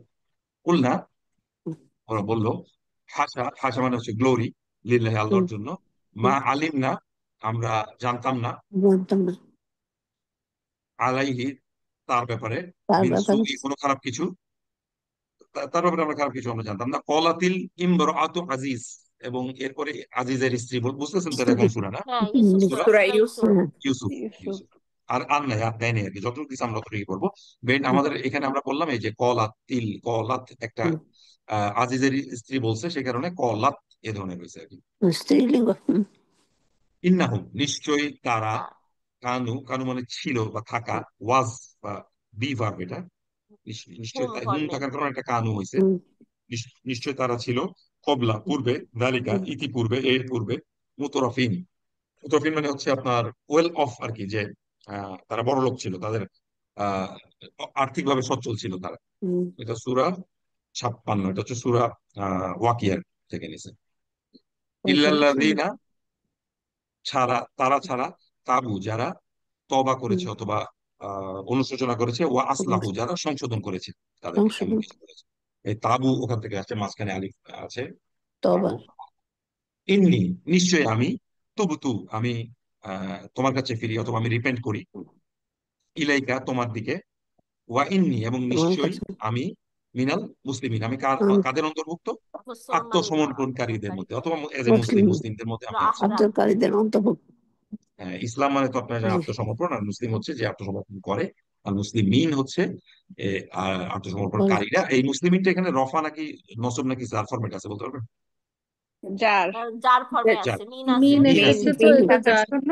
কুলনা হুম, ওরা বললো, হাসা, হাসা মানে হচ্ছে গ্লোরি, লিল্লাহি হুম, আল্লাহর জন্য। মা হুম। আলিম না, আমরা জানতাম না, জানতাম না আলাইহি তার ব্যাপারে, তার মিন ব্যাপারে। সুই কোনো খারাপ কিছু, তার ব্যাপারে আমরা খারাপ কিছু আমরা জানতাম না। কলাতিল ইমরাতু আজিজ, এবং এরপরে আজিজের স্ত্রী বুঝতেছেন তো, এটা কোন সূরা না? হ্যাঁ ইউসুফ সূরা সূরা সূরা ইউসুফ। ইউসুফ। হ্যাঁ, ইউসুফ। ইউসুফ। ইউসুফ। আর নাই, আর দেয়নি আর কি, যতটুকু দিচ্ছে আমরা ততটুকুই করবো। বেন আমাদের এখানে আমরা বললাম এই যে কলাত একটা হুম, আজিজের স্ত্রী বলছে, সে কারণে কলাত এ ধরনের হয়েছে আর কি। স্ত্রীলিঙ্গ। ইন্নাহুম নিশ্চয়ই তারা, তা কানু, কানু মানে ছিল বা থাকা, ওয়াজ বা বি ভার্ব এটা, নিশ্চয়ই হুম হুম ফরমে। থাকার কারণে একটা কানু হয়েছে। হুম, নিশ্চয় তারা ছিল, কবলা পূর্বে, দালিকা হুম, ইতিপূর্বে, এর পূর্বে, মুতরাফিন। মুতরাফিন মানে হচ্ছে আপনার ওয়েল অফ আর কি, যে তারা বড় লোক ছিল, তাদের আহ আর্থিকভাবে সচ্ছল ছিল তারা। হুম। এটা সূরা 56, এটা হচ্ছে সূরা ওয়াকিয়ার থেকে নিছে। ইল্লাল্লাযীনা তারা ছাড়া, তাবু যারা তওবা হুম, করেছে অথবা অনুশোচনা করেছে, ওয়া আসলাহু যারা সংশোধন করেছে, তাদেরকে এমন সংশোধন। কিছু করেছে। এই তাবু ওখান থেকে আসছে, মাঝখানে আলিফ আছে, তবা। তাবু। ইন্নি নিশ্চয় আমি, তুবতু আমি তোমার কাছে ফিরি অথবা আমি রিপেন্ট করি, ইলাইকা তোমার দিকে, ওয়া ইন্নি এবং তোমার নিশ্চয়ই কাছে। আমি, মিনাল মুসলিমিন আমি হুম, কাদের অন্তর্ভুক্ত? মুসলমান আত্মসমর্পণকারীদের মধ্যে, কারীদের। অথবা এজ এ মুসলিম, মুসলিম মুসলিমদের মধ্যে আমি আছি। আহরা। আব্দুলকারীদের অন্তর্ভুক্ত। ইসলাম মানে তো আপনার জানেন হুম, আত্মসমর্পণ, আর মুসলিম হচ্ছে যে আত্মসমর্পণ করে, আর মুসলিমিন হচ্ছে করে। আত্মসমর্পণকারীরা। এই মুসলিমিনটা এখানে রফা নাকি নসব নাকি যার ফরম্যাট আছে বলতে পারবেন? যার যার ফর্মে যে- আছে, মিন আছে। মিন মিন আছে। এসেছে তো মিন এটা থাকার যার। জন্য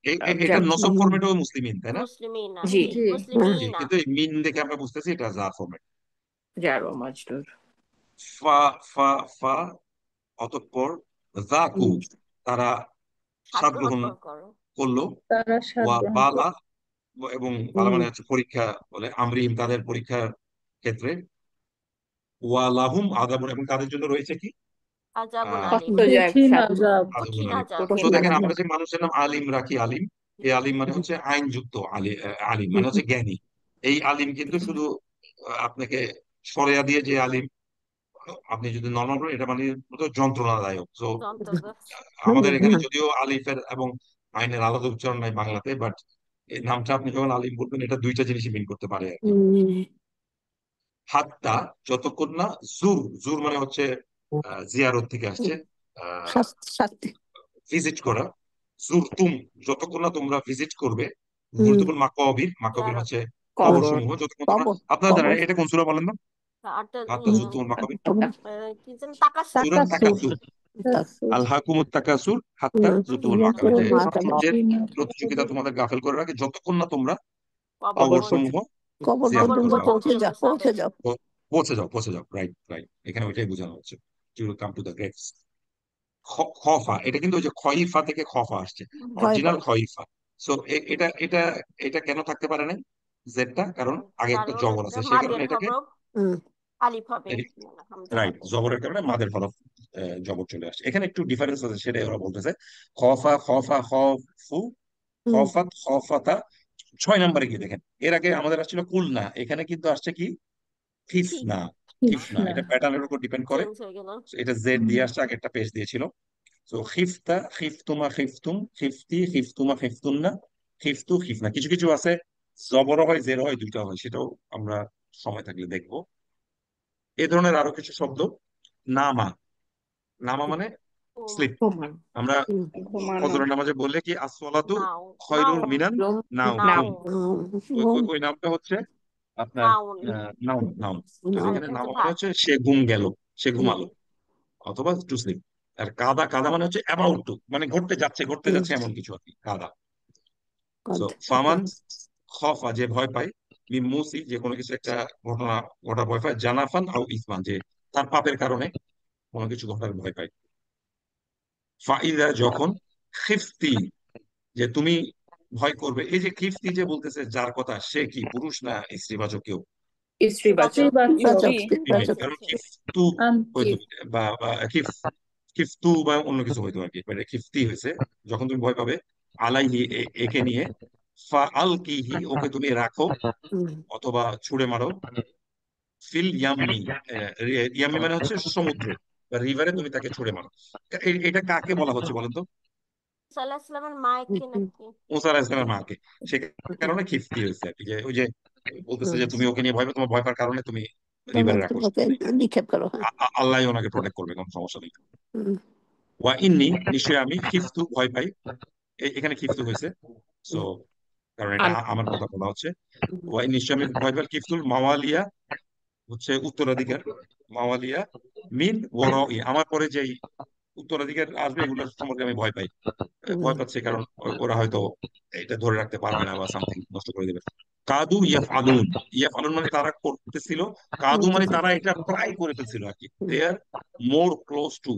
এটা যার। নসব ফরম্যাটও মুসলিমিন, তাই না? মুসলিমিনা, জি জি জি। হ্যাঁ, জি, মুসলিমিনা। কিন্তু এই মিন দেখে আমরা বুঝতেছি এটা যার ফরম্যাট। যার ও মাজরুর। ফা ফা ফা অতঃপর, যাকু হুম, তারা স্বাদ স্বাদ গ্রহণ গ্রহণ করো। করলো, তারা স্বাদ ওয়া গ্রহণ বালা, করে। এবং বালা হুম, মানে হচ্ছে পরীক্ষা বলে, আমরিহিম তাদের পরীক্ষার ক্ষেত্রে, ওয়া লাহুম আযাবুন এবং তাদের জন্য রয়েছে কি? আজাবুন আহ আলিম। কষ্টদায়ক কঠিন শাস্তি। আযাব। আযাবুন কঠিন আলীম। আজাব। কঠিন তো দেখেন, আযাব। আমরা যে মানুষের নাম আলিম রাখি, আলিম, এই আলিম মানে হুম, হচ্ছে আইনযুক্ত আলিম মানে হুম, হচ্ছে জ্ঞানী। এই আলিম কিন্তু শুধু আপনাকে সরেয়া দিয়ে যে আলিম, আপনি যদি নর্মাল করেন, এটা মানে হলো যন্ত্রণাদায়ক। তো যন্ত্রগ্রস্ত। আমাদের এখানে হুম, যদিও আলিফের এবং আইনের আলাদা উচ্চারণ নাই বাংলাতে, বাট এই নামটা আপনি যখন আলিম বলবেন, এটা দুইটা জিনিসই মিন করতে পারে আর কি। হুম, হাত্তা যতক্ষণ না, জুর, জুর মানে হচ্ছে জিয়ারত থেকে আসছে, শাস্তি। ভিজিট করা। জুর তুম যতক্ষণ না তোমরা ভিজিট করবে, হুম, গুরুত্বপূর্ণ মাকাবির, মাকাবির জিয়ারত। হচ্ছে কবর কবর। সমূহ, যতক্ষণ তোমরা, কবর। আপনারা জানেন কবর। এটা কোন সূরা বলেন না? আরটা হাত্তা জুর তুমুল মাকাবির, কবর। কি যেন তাকাসুর। সূরা তাকাসুর। তাকাসুর। তাকাসুর। আল হাকুমুত তাকাসুর হাত্তা হুম, জুরতুমুল মাকাবির, যন্ত্রের যে মাথা বাণিজ্যের প্রতিযোগিতা তোমাদের গাফেল করে রাখে, যতক্ষণ না তোমরা কবর কবর পর্যন্ত। সমূহ কবর জিয়ারত কবর পর্যন্ত করে যাও। পৌঁছে পর্যন্ত যা, যাবে। পৌঁছে যাও। পৌঁছে যাও, পৌঁছে যাও, রাইট, রাইট, এখানে ওইটাই বোঝানো হচ্ছে, to come to the graves. খফা, এটা কিন্তু ওই যে খইফা থেকে খফা আসছে, ভয় অরিজিনাল পাওয়া। খইফা। সো এটা এটা এটা কেন থাকতে পারে না জেডটা? কারণ আগে একটা কারণ জবর একটা আছে, সেই কারণে মাদের এটাকে, হরফ হুম, আলিফ হবে, হামজা রাইট, হবে। জবরের কারণে মাদের হরফ জবর চলে আসছে। এখানে একটু ডিফারেন্স আছে, সেটাই ওরা বলতেছে। খফা খফা খফু, হুম, খফাত খফাতা। 6 নম্বরে গিয়ে দেখেন, এর আগে আমাদের আসছিল কুলনা, এখানে কিন্তু আসছে কি? ঠিক ফিফনা। ফিফনা, না। এটা প্যাটার্নের উপর ডিপেন্ড করে। চেঞ্জ হয়ে গেল। So, এটা জেড দিয়ে আসছে, আগে একটা পেজ দিয়েছিল। তো খিফতা, খিফতুমা, খিফতুম, খিফতি, খিফতুমা, খিফতুন্না, খিফতু, খিফনা, কিছু কিছু আছে জবরও হয়, জের হয়, দুইটা হয়, সেটাও আমরা সময় থাকলে দেখবো। এই ধরনের আরো কিছু শব্দ, নামা, নামা মানে হুম। স্লিপ। হুমান। আমরা ঘুমানো। ফজরের নামাজে বললে কি, আসসালাতু নাও। খয়রুন নাউন। মিনান নাউম, নাম। ঘুম। নাউন। ওই নামটা হচ্ছে আপনার নাউন। Noun, noun. তো নাও। এখানে এটা হচ্ছে নামা মানে ভার্ব। হচ্ছে সে ঘুম গেল, সে হুম, ঘুমালো, অথবা টু স্লিপ। আর কাদা, কাদা মানে হচ্ছে অ্যাবাউট টু, মানে ঘটতে যাচ্ছে, ঘটতে হুম, যাচ্ছে এমন কিছু আর কি, কাদা। সো কথা। ফামান খফা যে ভয় পায়, মিমুসি যে কোনো কিছু একটা ঘটনা ঘটার ভয় পায়, জানাফান আও ইসমান যে তার পাপের কারণে কোনো কিছু ঘটার ভয় পায়। ফাইদা যখন, খিফতি যে তুমি ভয় করবে, এই যে খিফতি যে বলতেছে, যার কথা, সে কি পুরুষ না স্ত্রীবাচক কেউ? স্ত্রীবাচক। স্ত্রীবাচক। বাচক, ফিমেল, বাচক। কারণ খিফতু হয়তো, আনকিফ। বা খিফতু বা অন্য কিছু হয়তো আর কি, মানে খিফতি হয়েছে, যখন তুমি ভয় পাবে, আলাইহি একে নিয়ে, ফা আল কিহি ওকে তুমি রাখো হুম, অথবা ছুঁড়ে মারো, ফিল ইয়াম্মি, ইয়াম্মি মানে হচ্ছে সমুদ্রে বা রিভারে তুমি তাকে ছুঁড়ে মারো। এটা কাকে বলা হচ্ছে বলেন তো? সাল্লাহ সাল্লামের মায়কে হুম, নাকি? মুসা আলাহিস সালামের মাকে। সে কারণে খিস্তি হয়েছে আর কি, যে ওই যে বলতেছে যে তুমি ওকে নিয়ে ভয় পাও, তোমার ভয় পাওয়ার কারণে তুমি তোমরা রিভারে রাখো। ওকে নিক্ষেপ করো, হ্যাঁ। আল্লাহ ওনাকে প্রোটেক্ট করবে, কোনো সমস্যা নেই। হুম, ওয়া ইন্নি, নিশ্চয়ই আমি, খিফতু ভয় পাই। এখানে খিফতু হয়েছে, সো হুম, কারণ এটা আমার কথা বলা হচ্ছে। ওয়া ইন্নি, নিশ্চয়ই আমি ভয় পাই, খিফতুল মাওয়ালিয়া হচ্ছে উত্তরাধিকার, মাওয়ালিয়া মিন ওয়ারাই, আমার পরে যেই উত্তরাধিকার আসবে এগুলোর সম্পর্কে আমি ভয় পাই। হুম, ভয় পাচ্ছি কারণ ওরা হয়তো এটা ধরে রাখতে পারবে না বা সামথিং নষ্ট করে দেবে। কাদু ইয়াফ আলুন, ইয়াফ আলুন মানে তারা করতেছিল, কাদু মানে তারা এটা প্রায় করে ফেলছিল আর কি, হুম, দে আর মোর ক্লোজ টু,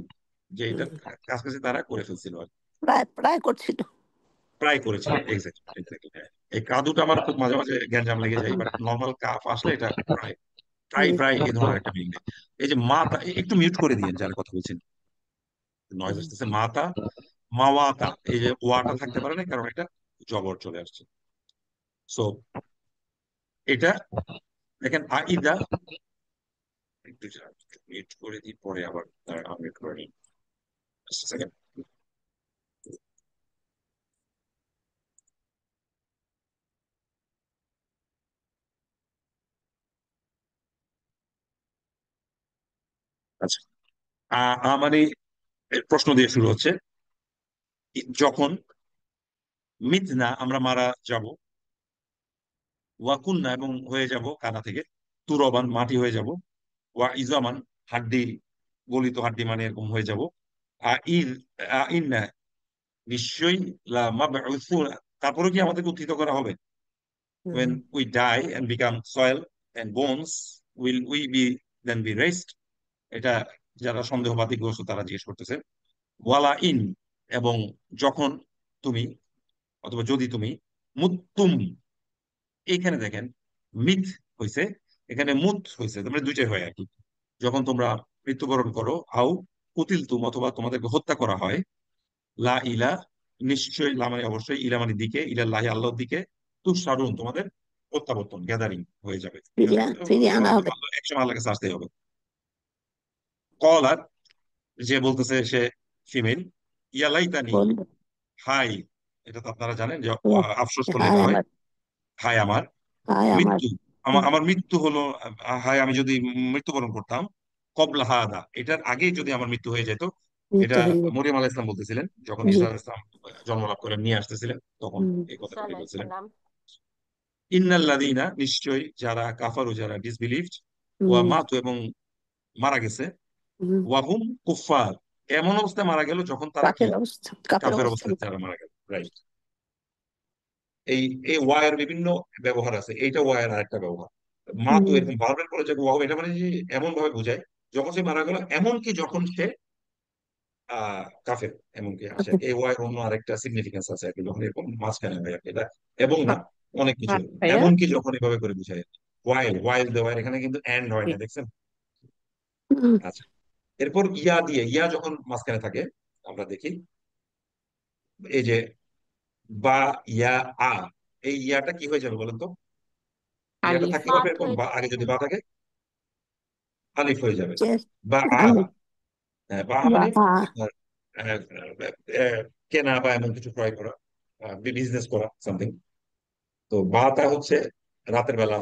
যে এটা হুম। কাছাকাছি তারা করে ফেলছিল আর কি। প্রায় প্রায় করছিল। প্রায় করেছিল, এক্স্যাক্টলি এক্স্যাক্টলি। এই কাদুটা আমার খুব মাঝে মাঝে গ্যাঞ্জাম লেগে যায়, বাট নর্মাল কাফ আসলে এটা প্রায় প্রায় হুম, প্রায় এই ধরনের একটা মিনিং দেয়। এই যে মাতা, একটু মিউট করে দিয়েন যারা কথা বলছেন, নয়েজ হুম, আসতেছে। মাতা, মাওয়াতা, এই যে ওয়াটা থাকতে পারে না কারণ এটা জবর চলে আসছে। সো এটা দেখেন, আইদা, একটু মিউট করে দিই, পরে আবার আনমিউট করে নিই। Just a second. আচ্ছা, মানে প্রশ্ন দিয়ে শুরু হচ্ছে, যখন মিথনা আমরা মারা যাব, ওয়াকুন্না এবং হয়ে যাব কানা থেকে, তুরবান মাটি হয়ে যাব, ওয়া ইজামান হাড্ডি, গলিত হাড্ডি মানে এরকম হয়ে যাব, আ ইর ইন্না নিশ্চয়ই, লা মাবউসুনা, তারপরে কি আমাদেরকে উত্থিত করা হবে? হুম, When we die and become soil and bones, will we be then be raised? এটা যারা সন্দেহবাদীগ্রস্ত তারা জিজ্ঞেস করতেছে। ওয়ালা ইন, এবং যখন তুমি অথবা যদি তুমি, মুত্তুম, এইখানে দেখেন মিথ হয়েছে, এখানে মুত হয়েছে, তোমরা দুইটাই হয় আর কি। যখন তোমরা মৃত্যুবরণ করো, আও কুতিল তুম, অথবা তোমাদেরকে হত্যা করা হয়, লা ইলা, নিশ্চয়ই, লা মানে অবশ্যই, ইলা মানে দিকে, ইলাল্লাহি আল্লাহর দিকে, তুরসারুন তোমাদের প্রত্যাবর্তন, গ্যাদারিং হয়ে যাবে। ফিরিয়ে ফিরিয়ে আনা হবে। একসময় আল্লাহকে আসতেই হবে। কলার, যে বলতেছে সে ফিমেল, ইয়ালাইতানি, বলবো, হাই, এটা তো আপনারা জানেন যে আফসোস করলে হায় এটা হয়, আমার, হাই আমার হায় আমার। মৃত্যু, আমার আমার মৃত্যু হলো, হাই আমি যদি মৃত্যুবরণ করতাম, কবলা হাদা, এটার আগেই যদি আমার মৃত্যু হয়ে যেত। এটা মৃত্যু হয়ে গেছে। মরিয়ম আলাইহিস সালাম বলতেছিলেন যখন জি। ঈসা আলাইহিস সালাম জন্মলাভ করে নিয়ে আসতেছিলেন, তখন হুম, এই কথাটা উনি বলছিলেন। সাল্লাম। ইন্নাল্লাযীনা, নিশ্চয়ই যারা কাফারু, যারা ডিসবিলিভড, ওয়া হুম, মাতু এবং মারা গেছে, হুম। ওয়াহুম কুফফার, এমন অবস্থায় মারা গেল যখন তারা কি, কাফের অবস্থা, কাফের কাফের অবস্থা। অবস্থায় তারা মারা গেল, রাইট। এই এই ওয়ার বিভিন্ন ব্যবহার আছে, এইটা ওয়ার আরেকটা ব্যবহার। মা তো হুম, এরকম ভার্বের পরে যে ওয়াও, এটা মানে যে এমন ভাবে বোঝায় যখন সে মারা গেল, এমনকি যখন সে কাফের, এমনকি আসে, কাফের। এই ওয়ার অন্য আরেকটা সিগনিফিকেন্স আছে আর কি, যখন এরকম মাঝখানে হয় আর কি, এটা এবং না, অনেক কিছু, হ্যাঁ ভাইয়া। এমনকি যখন এভাবে করে বুঝায়। ওয়াইল, ওয়াইল দেওয়ার এখানে কিন্তু এন্ড হয় না, দেখছেন? হুম, আচ্ছা, এরপর ইয়া দিয়ে, ইয়া যখন মাঝখানে থাকে, আমরা দেখি এই যে বা, ইয়া, আ, এই ইয়াটা কি হয়ে যাবে বলেন তো? ইয়াটা আলিফ। থাকতে পারবে বাদ এরকম, হয়ে বা যাবে, আগে যদি হ্যাঁ। বা থাকে আলিফ হয়ে যাবে। যে বা আ, আলু বা বা মানে আপনার আহ, কেনা বা এমন কিছু ক্রয় করা, বিজনেস করা সামথিং। তো বাটা হচ্ছে রাতের বেলা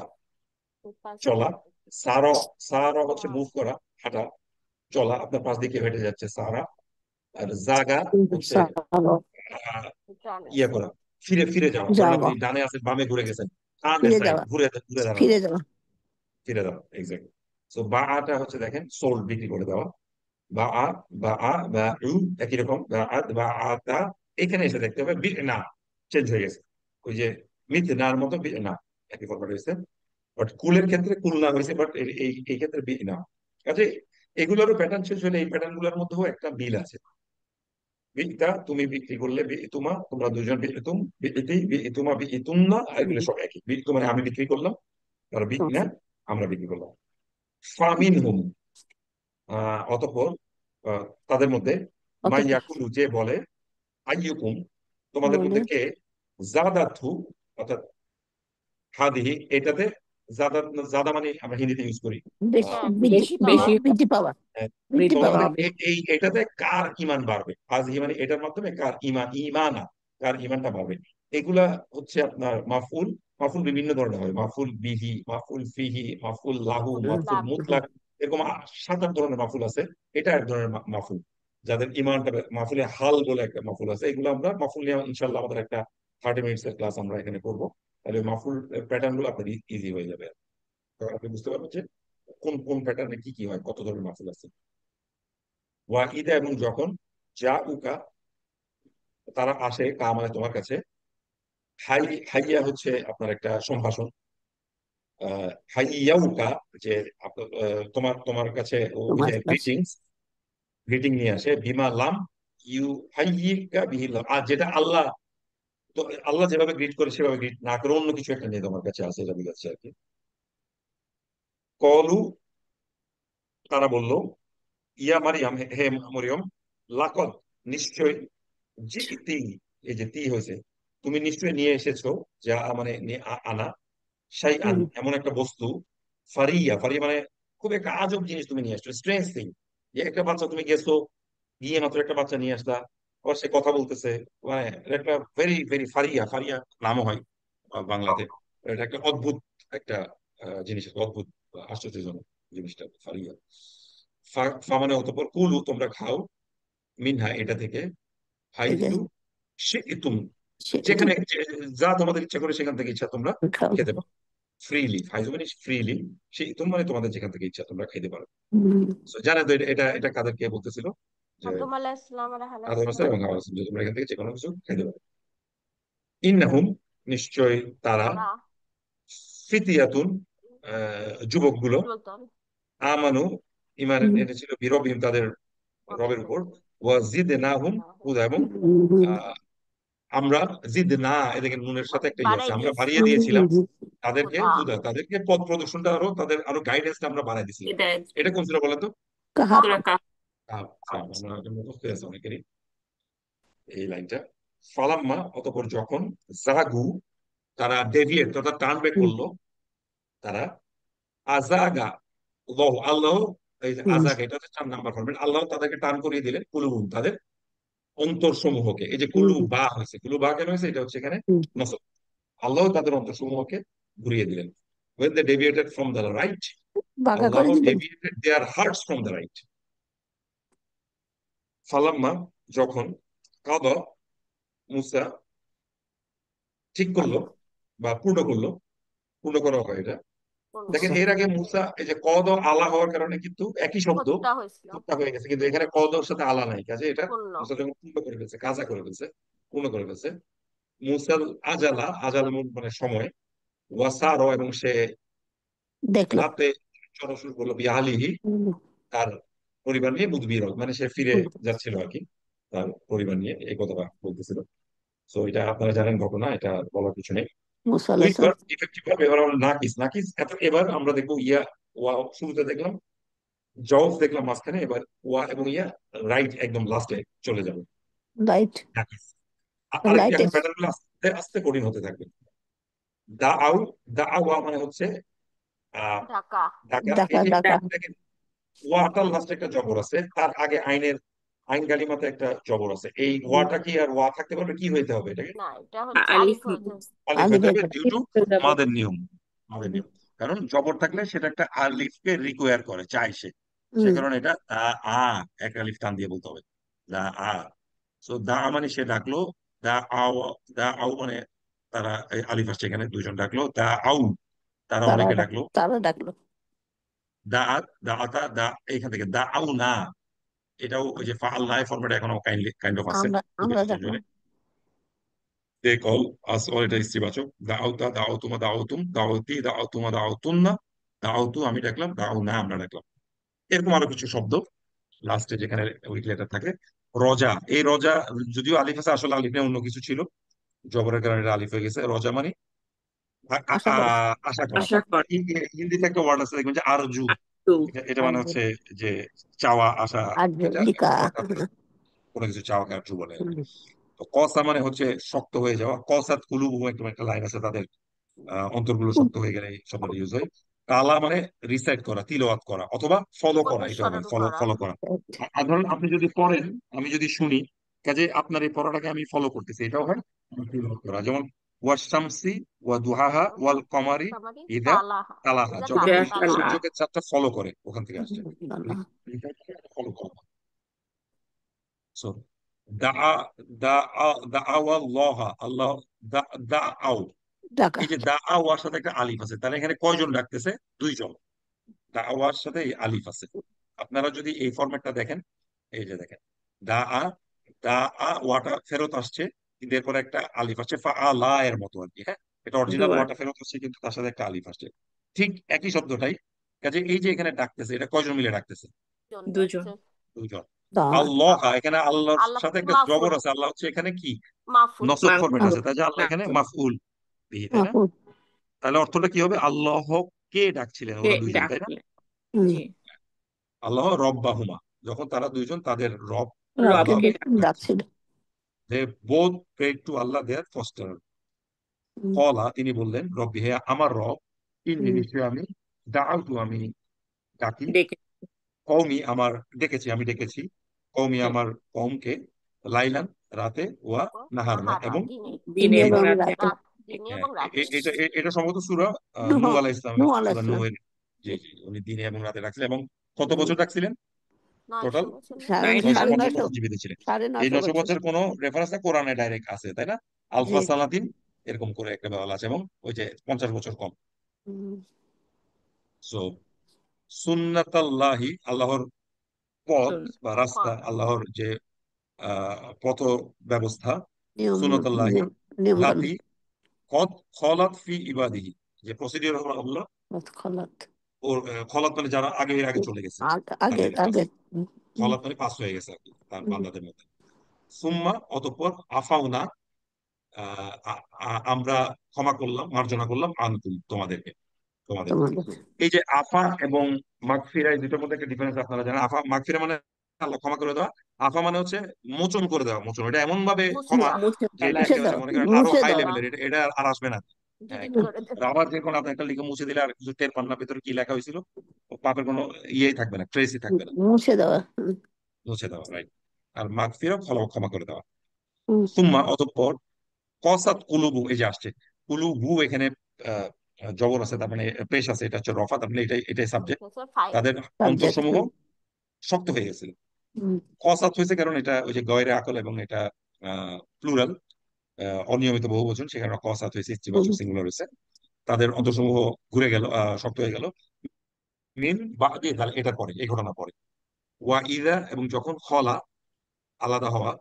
পাঁচ চলা, দিয়ে সার, সার হচ্ছে যাওয়া। মুভ করা, হাঁটা, চলা, আপনার পাশ দিয়ে কেউ হেঁটে যাচ্ছে, সারা। আর জাগা হচ্ছে সালো জানাস। ইয়ে করা, ফিরে ফিরে যাওয়া, ধরেন আপনি যাওয়া, ডানে আছেন বামে ঘুরে গেছেন, টার্ন ফিরে সাইড, যাওয়া, ঘুরে ঘুরে দাঁড়ানো, ফিরে যাওয়া। ফিরে দাও, এক্স্যাক্টলি। সো বা আটা হচ্ছে দেখেন সোল্ড, বিক্রি করে দেওয়া। বা আ, বা আ, বা উ, একই রকম, বা আ, বা আ তা, এখানে এসে দেখতে হবে বি না, চেঞ্জ হয়ে গেছে। ওই যে মিথ নার মতো বি না, একই ফরম্যাট হয়েছে। বাট কুলের ক্ষেত্রে কুল না হয়েছে, বাট এই এই ক্ষেত্রে বি না। কাজে এগুলোরও প্যাটার্ন শেষ হলে এই প্যাটার্ন গুলোর মধ্যেও একটা মিল আছে। বিটা তুমি বিক্রি করলে, বি ইতুমা তোমরা দুজন, বি ইতুম, বি ইতি, বি ইতুমা, বি ইতুম না, এগুলো সব একই। বি ইতুম মানে আমি বিক্রি করলাম, আর বি না আমরা বিক্রি করলাম। ফামিন হুম, অতঃপর তাদের মধ্যে, অতঃপর মাইয়াকুলু, যে বলে, আইয়ুকুম বলে মধ্যে কে জাদাতহু, অর্থাৎ হাদিহি, এটাতে জাদা, জাদা মানে আমরা হিন্দিতে ইউজ করি বেশি হ্যাঁ, বৃদ্ধি বেশি বৃদ্ধি পাওয়া বৃদ্ধি তো বৃদ্ধি পাওয়া আমাদের পাবে। এটাতে কার ইমান বাড়বে, হাদিহি মানে এটার মাধ্যমে কার ইমান, ইমানা, কার ইমানটা বাড়বে। এগুলা হচ্ছে আপনার মাফুল। মাফুল বিভিন্ন ধরনের হয়, মাফুল বিহি, মাফুল ফিহি, মাফুল লাহু, মাফুল মুতলাক, এরকম 7-8 ধরনের মাফুল আছে। এটা এক ধরনের মাফুল, যাদের ইমানটা, মাফুলে হাল বলে একটা মাফুল আছে। এগুলো আমরা মাফুল নিয়ে ইনশাল্লাহ আমাদের একটা 30 মিনিটস এর ক্লাস আমরা এখানে করবো। তাহলে মাফুল প্যাটার্ন গুলো আপনার ইজি হয়ে যাবে। তো আপনি বুঝতে পারবেন যে কোন কোন প্যাটার্নে কি কি হয়, কত ধরনের মাফুল আছে। ওয়া ইদা, এবং যখন, যা উকা, তারা আসে, কা মানে তোমার কাছে, হাই, হাইয়া হচ্ছে আপনার একটা সম্ভাষণ, হাইয়াউকা, যে তোমার তোমার কাছে ওই তোমার যে কাছে গ্রিটিংস, গ্রিটিং নিয়ে আসে, বিমা লাম ইউ হাইয়িকা বিহিল্লাহ, আর যেটা আল্লাহ, তো আল্লাহ যেভাবে গ্রিট করে সেভাবে গ্রিট না করে অন্য কিছু একটা নিয়ে তোমার কাছে আসে, এটা বুঝাচ্ছে আর কি। কলু, তারা বলল, ইয়া মারিয়াম, হে মরিয়ম, লাকদ, নিশ্চয়, জি তি, এই যে তি হয়েছে, তুমি নিশ্চয়ই নিয়ে এসেছো, যা মানে আনা, শাই আন, এমন একটা বস্তু, ফারিয়া, ফারিয়া মানে খুব একটা আজব জিনিস তুমি নিয়ে আসছো, স্ট্রেঞ্জ থিং। যে একটা বাচ্চা তুমি গেছো, গিয়ে মাত্র একটা বাচ্চা নিয়ে আসলা, আবার সে কথা বলতেছে, মানে এটা একটা ভেরি ভেরি ফারিয়া, ফারিয়া নামও হয় বাংলাতে। এটা একটা অদ্ভুত একটা জিনিস, অদ্ভুত আশ্চর্যজনক জিনিসটা ফারিয়া। মানে অতঃপর কুলু, তোমরা খাও, মিনহা, এটা থেকে, থেকে হাইথু শি'তুম, সে যেখানে যা তোমাদের ইচ্ছা করে সেখান থেকে ইচ্ছা তোমরা খাও খেতে পারো। ফ্রিলি, হাইথু মানে ফ্রিলি, শি'তুম মানে তোমাদের যেখান থেকে ইচ্ছা তোমরা খেতে পারো। So, জানো তো এটা এটা এটা কাদেরকে বলতেছিল, যে আদম আলাইহিস সালাম আর হাওয়া আদম আলাইহিস আসলাম এবং হাওয়া আলাইহিস সালাম, যে তোমরা এখান থেকে যে কোনো কিছু খেতে পারো। ইন্নাহুম, নিশ্চয় তারা, তারা ফিতিয়াতুন, যুবকগুলো, সুলতান আমানু, ইমান এনেছিল, বিরবিহিম, তাদের রবের উপর, ওয়াজিদনাহুম হুদা, এবং আহ, আমরা জিদ না, এদিকে নুনের সাথে একটা ইয়ে আছে, বাড়াই আমরা দিয়েছি বাড়িয়ে দিয়েছিলাম তাদেরকে হুদা হুদা, তাদেরকে পথ প্রদর্শনটা, আরো তাদের আরো গাইডেন্সটা আমরা বাড়াই দিয়েছিলাম। হিদায়াত, এটা কোন ছিল বলেন তো? কাহাফ সূরা কাহফ। আমরা মুখস্থ আছে অনেকেরই এই লাইনটা। ফালাম্মা, অতঃপর যখন, জাগু, তারা ডেভিয়েট, অর্থাৎ টার্ন ব্যাক করলো, তারা, আজাগা, আল্লাহ, আল্লাহ, এই যে আজাগা, এটা হচ্ছে 4 নাম্বার ফরম্যাট, আল্লাহ তাদেরকে টার্ন করিয়ে দিলেন, কুলুবুম, তাদের অন্তর সমূহকে। এই যে কুলু বা হয়েছে, কুলু বা কেন হয়েছে, এটা হচ্ছে এখানে নসব। আল্লাহ তাদের অন্তর সমূহকে ঘুরিয়ে দিলেন। when they deviated from the right, বাঁকা Allah করে দিলেন deviated their hearts from the right. ফালাম্মা, যখন, কাদা, মুসা, ঠিক করলো বা পূর্ণ করলো, পূর্ণ করা হয় এটা। দেখেন এর আগে মুসা, এই যে কদ আলা হওয়ার কারণে কিন্তু একই শব্দ হত্যা হয়েছিল হত্যা হয়ে গেছে, কিন্তু এখানে কদর সাথে আলা নাই, কাজে এটা পূর্ণ মুসা যখন পূর্ণ করে ফেলছে, কাজা করে ফেলছে, পূর্ণ করে ফেলছে। মুসাল আজালা, আজাল মানে সময়, ওয়াসার, এবং সে দেখলো রাতে চলা শুরু করলো, বিয়ালিহি, তার পরিবার নিয়ে, মুদবির, মানে সে ফিরে যাচ্ছিল আর কি, তার পরিবার নিয়ে, এই কথাটা বলতেছিল। তো এটা আপনারা জানেন ঘটনা, এটা বলার কিছু নেই। মুসা তো আলাইহিস এবার সালাম ইফেক্টিভ ভাবে এবার আমরা নাকিস, নাকিস, এবার আমরা দেখবো ইয়া, ওয়া শুরুতে দেখলাম, জজ দেখলাম মাঝখানে, এবার ওয়া এবং ইয়া রাইট একদম লাস্টে চলে যাবে, লাইট নাকিস। আরেকটি লাইট এখন প্যাটার্ন গুলো আস্তে আস্তে কঠিন হতে থাকবে। দা আউ, দা আওয়া মানে হচ্ছে আহ ঢাকা ডাকা, ডাকা এই যে ডাকা দেখেন, ওয়াটার লাস্টে একটা জবর আছে, তার আগে আইনের, আইন গালিমাতে একটা জবর আছে। এই ওয়াটা কি আর ওয়া থাকতে পারবে, কি হইতে হবে এটাকে? না এটা হচ্ছে আলিফ, আলিফ হয়েছে আলিফ আলিফ হইতে হবে, হয়ে ডিউ টু আমাদের নিয়ম, আমাদের নিয়ম। কারণ জবর থাকলে সেটা একটা আলিফকে রিকোয়ার করে, চাই সে, সে কারণে এটা দা আ, এক আলিফ টান দিয়ে বলতে হবে, দা আ। সো দা মানে সে ডাকলো, দা আও, দা আও মানে তারা, এই আলিফ আসছে এখানে, দুইজন ডাকলো, দা আউ, তারা তারা অনেকে ডাকলো, তারা ডাকলো দা আ, দা আতা, দা, এইখান থেকে দা আউ না, এটাও ওই যে ফাআল্লাহ ফরম্যাট এখনো কাইন্ড অফ আছে, আমরা খুব আমরা বেশি চেঞ্জ ডাকলাম হয়নি। দে কল আস, অল, এটা স্ত্রীবাচক, দাউতা, দাউতুমা, দাউতুম, দাউতি, দাউতুমা, দাউতুন্না, দাউতু আমি ডাকলাম, দাউ না আমরা ডাকলাম। এরকম আরো কিছু শব্দ লাস্টে যেখানে উইক লেটার থাকে। রজা, এই রজা, যদিও আলিফ আছে, আসলে আলিফ নিয়ে অন্য কিছু ছিল, জবরের কারণে এটা আলিফ হয়ে গেছে। রজা মানে আশা করা আশা করা। আশা কর, হিন্দিতে একটা ওয়ার্ড আছে দেখবেন যে আরজু, টু, এটা মানে আর্য হচ্ছে যে চাওয়া, আশা, আর্য এটা লিকা অর্থাৎ কোনো কিছু চাওয়াকে আরজু বলে আর কি। তো কসা মানে হচ্ছে শক্ত হয়ে যাওয়া, কসাত কুলুবুহুম একটা লাইন আছে তাদের অন্তরগুলো শক্ত হয়ে গেলে এই শব্দটা ইউজ হয়। কালা মানে রিসাইট করা, তিলাওয়াত করা, অথবা ফলো করা, এটা হয় অনুসরণ ফলো করা। ফলো করা। আর ধরুন আপনি যদি পড়েন, আমি যদি শুনি, কাজে আপনার এই পড়াটাকে আমি ফলো করতেছি, এটাও হয় তিলাওয়াত করা। যেমন ওয়াশ-শামসি ওয়া দুহাহা ওয়াল কমারি কামারি ইদা তালাহা তালাহা, ইজা যখন ওই তালাহা সূর্যকে চাঁদটা ফলো করে, ওখান থেকে আসছে ফলো করা। So, দাআ দাআ দাআওয়াল্লাহ, আল্লাহ দাআও, ডাকা এই যে দাআওয়ার সাথে একটা আলিফ আছে, তাহলে এখানে কয়জন ডাকতেছে? দুইজন। দাআওয়ার সাথে এই আলিফ আছে। আপনারা যদি এই ফরম্যাটটা দেখেন, এই যে দেখেন, দাআ দাআ ওয়াটা ফেরত আসছে, কিন্তু এরপরে একটা আলিফ আসছে ফাআলা এর মতো আর কি। হ্যাঁ, এটা অরিজিনাল দোয়া ওয়াটা ফেরত আসছে, কিন্তু তার সাথে একটা আলিফ আসছে, ঠিক একই শব্দটাই। কাজে এই যে এখানে ডাকতেছে, এটা কয়জন মিলে ডাকতেছে? জন দুজন ডাকছে। দুইজন। দাঁড় আল্লাহ, আল্লাহ এখানে আল্লাহর আল্লাহ সাথে একটা মাফুল জবর আছে, আল্লাহ হচ্ছে এখানে কি মাফুল নসব ফরম্যাট মানসুর আছে, তাই যে আল্লাহ এখানে মানসুর মাফউল বিহি, তাই না? তাহলে অর্থটা কি হবে? আল্লাহ কে ডাকছিলেন কে ওরা দুইজন, তাই না? ডাকলে জি আল্লাহ রব্বাহুমা, যখন তারা দুইজন তাদের রব আল্লাহ রবকে রবকে ডাকছিল they both prayed to Allah their foster. কলা, তিনি বললেন, রব্বি, হে আমার রব, ইন্নী, নিশ্চয় আমি, দাআউতু, আমি ডাকি, ডেকে কওমি, আমার ডেকেছি, আমি ডেকেছি, কওমি, জি আমার কওমকে, লাইলান, রাতে, ওয়া নাহারনা, নাহারা এবং দিনে দিনে দিনে দিনে। এবং এবং রাতে রাতে রাত দিনে হ্যাঁ, এবং রাতে। এটা সম্ভবত সূরা নূহ নূহ আলাইহিস নূহ সালামের, সূরা আলাইহিস সালাম নূহের। জি জি, উনি দিনে এবং রাতে ডাকছিলেন। এবং কত হুম, বছর ডাকছিলেন 900 টোটাল? বছর না? সাড়ে নাইন 950 সাড়ে হান্ড্রেড নয়শো বছর জীবিত ছিলেন। সাড়ে এই নয়শো 900 বছর বছর কোনো রেফারেন্স না কোরআনে ডাইরেক্ট আছে, তাই না? জি আলফা সালাতিন এরকম করে একটা বলা আছে, এবং ওই যে 50 বছর কম। হুম, সো সুন্নাতাল্লাহি, আল্লাহর পথ শুন বা রাস্তা, পথ আল্লাহর যে পথ ব্যবস্থা, নিয়ম সুন্নাতাল্লাহি নিয়ম নিয়ম কানুন লাতি কদ খলাত ফি ইবাদিহি, যে প্রসিডিওর হলো খলাত ওর খলাত মানে যারা আগে এর আগে চলে গেছে, আগে আগে তাদের আগে হুম, খলাত মানে পাস হয়ে গেছে আর কি, তার হুম, বান্দাদের মধ্যে। সুম্মা, অতঃপর, আফাউনা, আমরা ক্ষমা করলাম, মার্জনা করলাম, আনকুম, তোমাদেরকে, তোমাদের প্রতি। তোমাদের এই যে আফা এবং মাগফিরা, এই দুটোর মধ্যে একটা ডিফারেন্স আপনারা জানেন। আফা, মাগফিরা মানে আল্লাহ ক্ষমা করে দেওয়া, আফা মানে হচ্ছে মোচন করে দেওয়া। মোচন, এটা এমন ভাবে মুছে ক্ষমা দেওয়া, মুছে যে এটা ফেলার মুছে একেবারে দাও মনে করেন আরো মুছে হাই দাও না লেভেলের, এটা আর আসবে না। হ্যাঁ, ডিলিট একদম। করে দেওয়া। আর আবার যে কোনো আপনি একটা লিখে মুছে দিলে আর কিছু টের পান না ভেতরে কি লেখা হয়েছিল, ও পাপের কোনো ইয়েই থাকবে না, ট্রেসই থাকবে না। মুছে দেওয়া মুছে দেওয়া, রাইট। আর মাগফিরা ক্ষমা ক্ষমা করে দেওয়া। হুম, সুম্মা, অতঃপর, কসাত কুলুবু, এই যে আসছে কুলুবু, এখানে আহ, জবর আছে, তার মানে পেশ আছে, এটা হচ্ছে রফা, তার মানে এটাই এটাই সাবজেক্ট। হচ্ছে ফাইল তাদের সাবজেক্ট অন্তরসমূহ শক্ত হয়ে গেছিল। হুম, কসাত হয়েছে কারণ এটা ওই যে গয়রে আকল, এবং এটা প্লুরাল, অনিয়মিত বহুবচন, সেখানে কসাত হয়েছে, হুম, ইস্তিবাচক সিঙ্গুলার হয়েছে। তাদের অন্তরসমূহ ঘুরে গেল, শক্ত হয়ে গেল। মিন বাদি, তাহলে এটার পরে, এই ঘটনার পরে। ওয়া ইদা, এবং যখন, খলা, আলাদা হওয়া,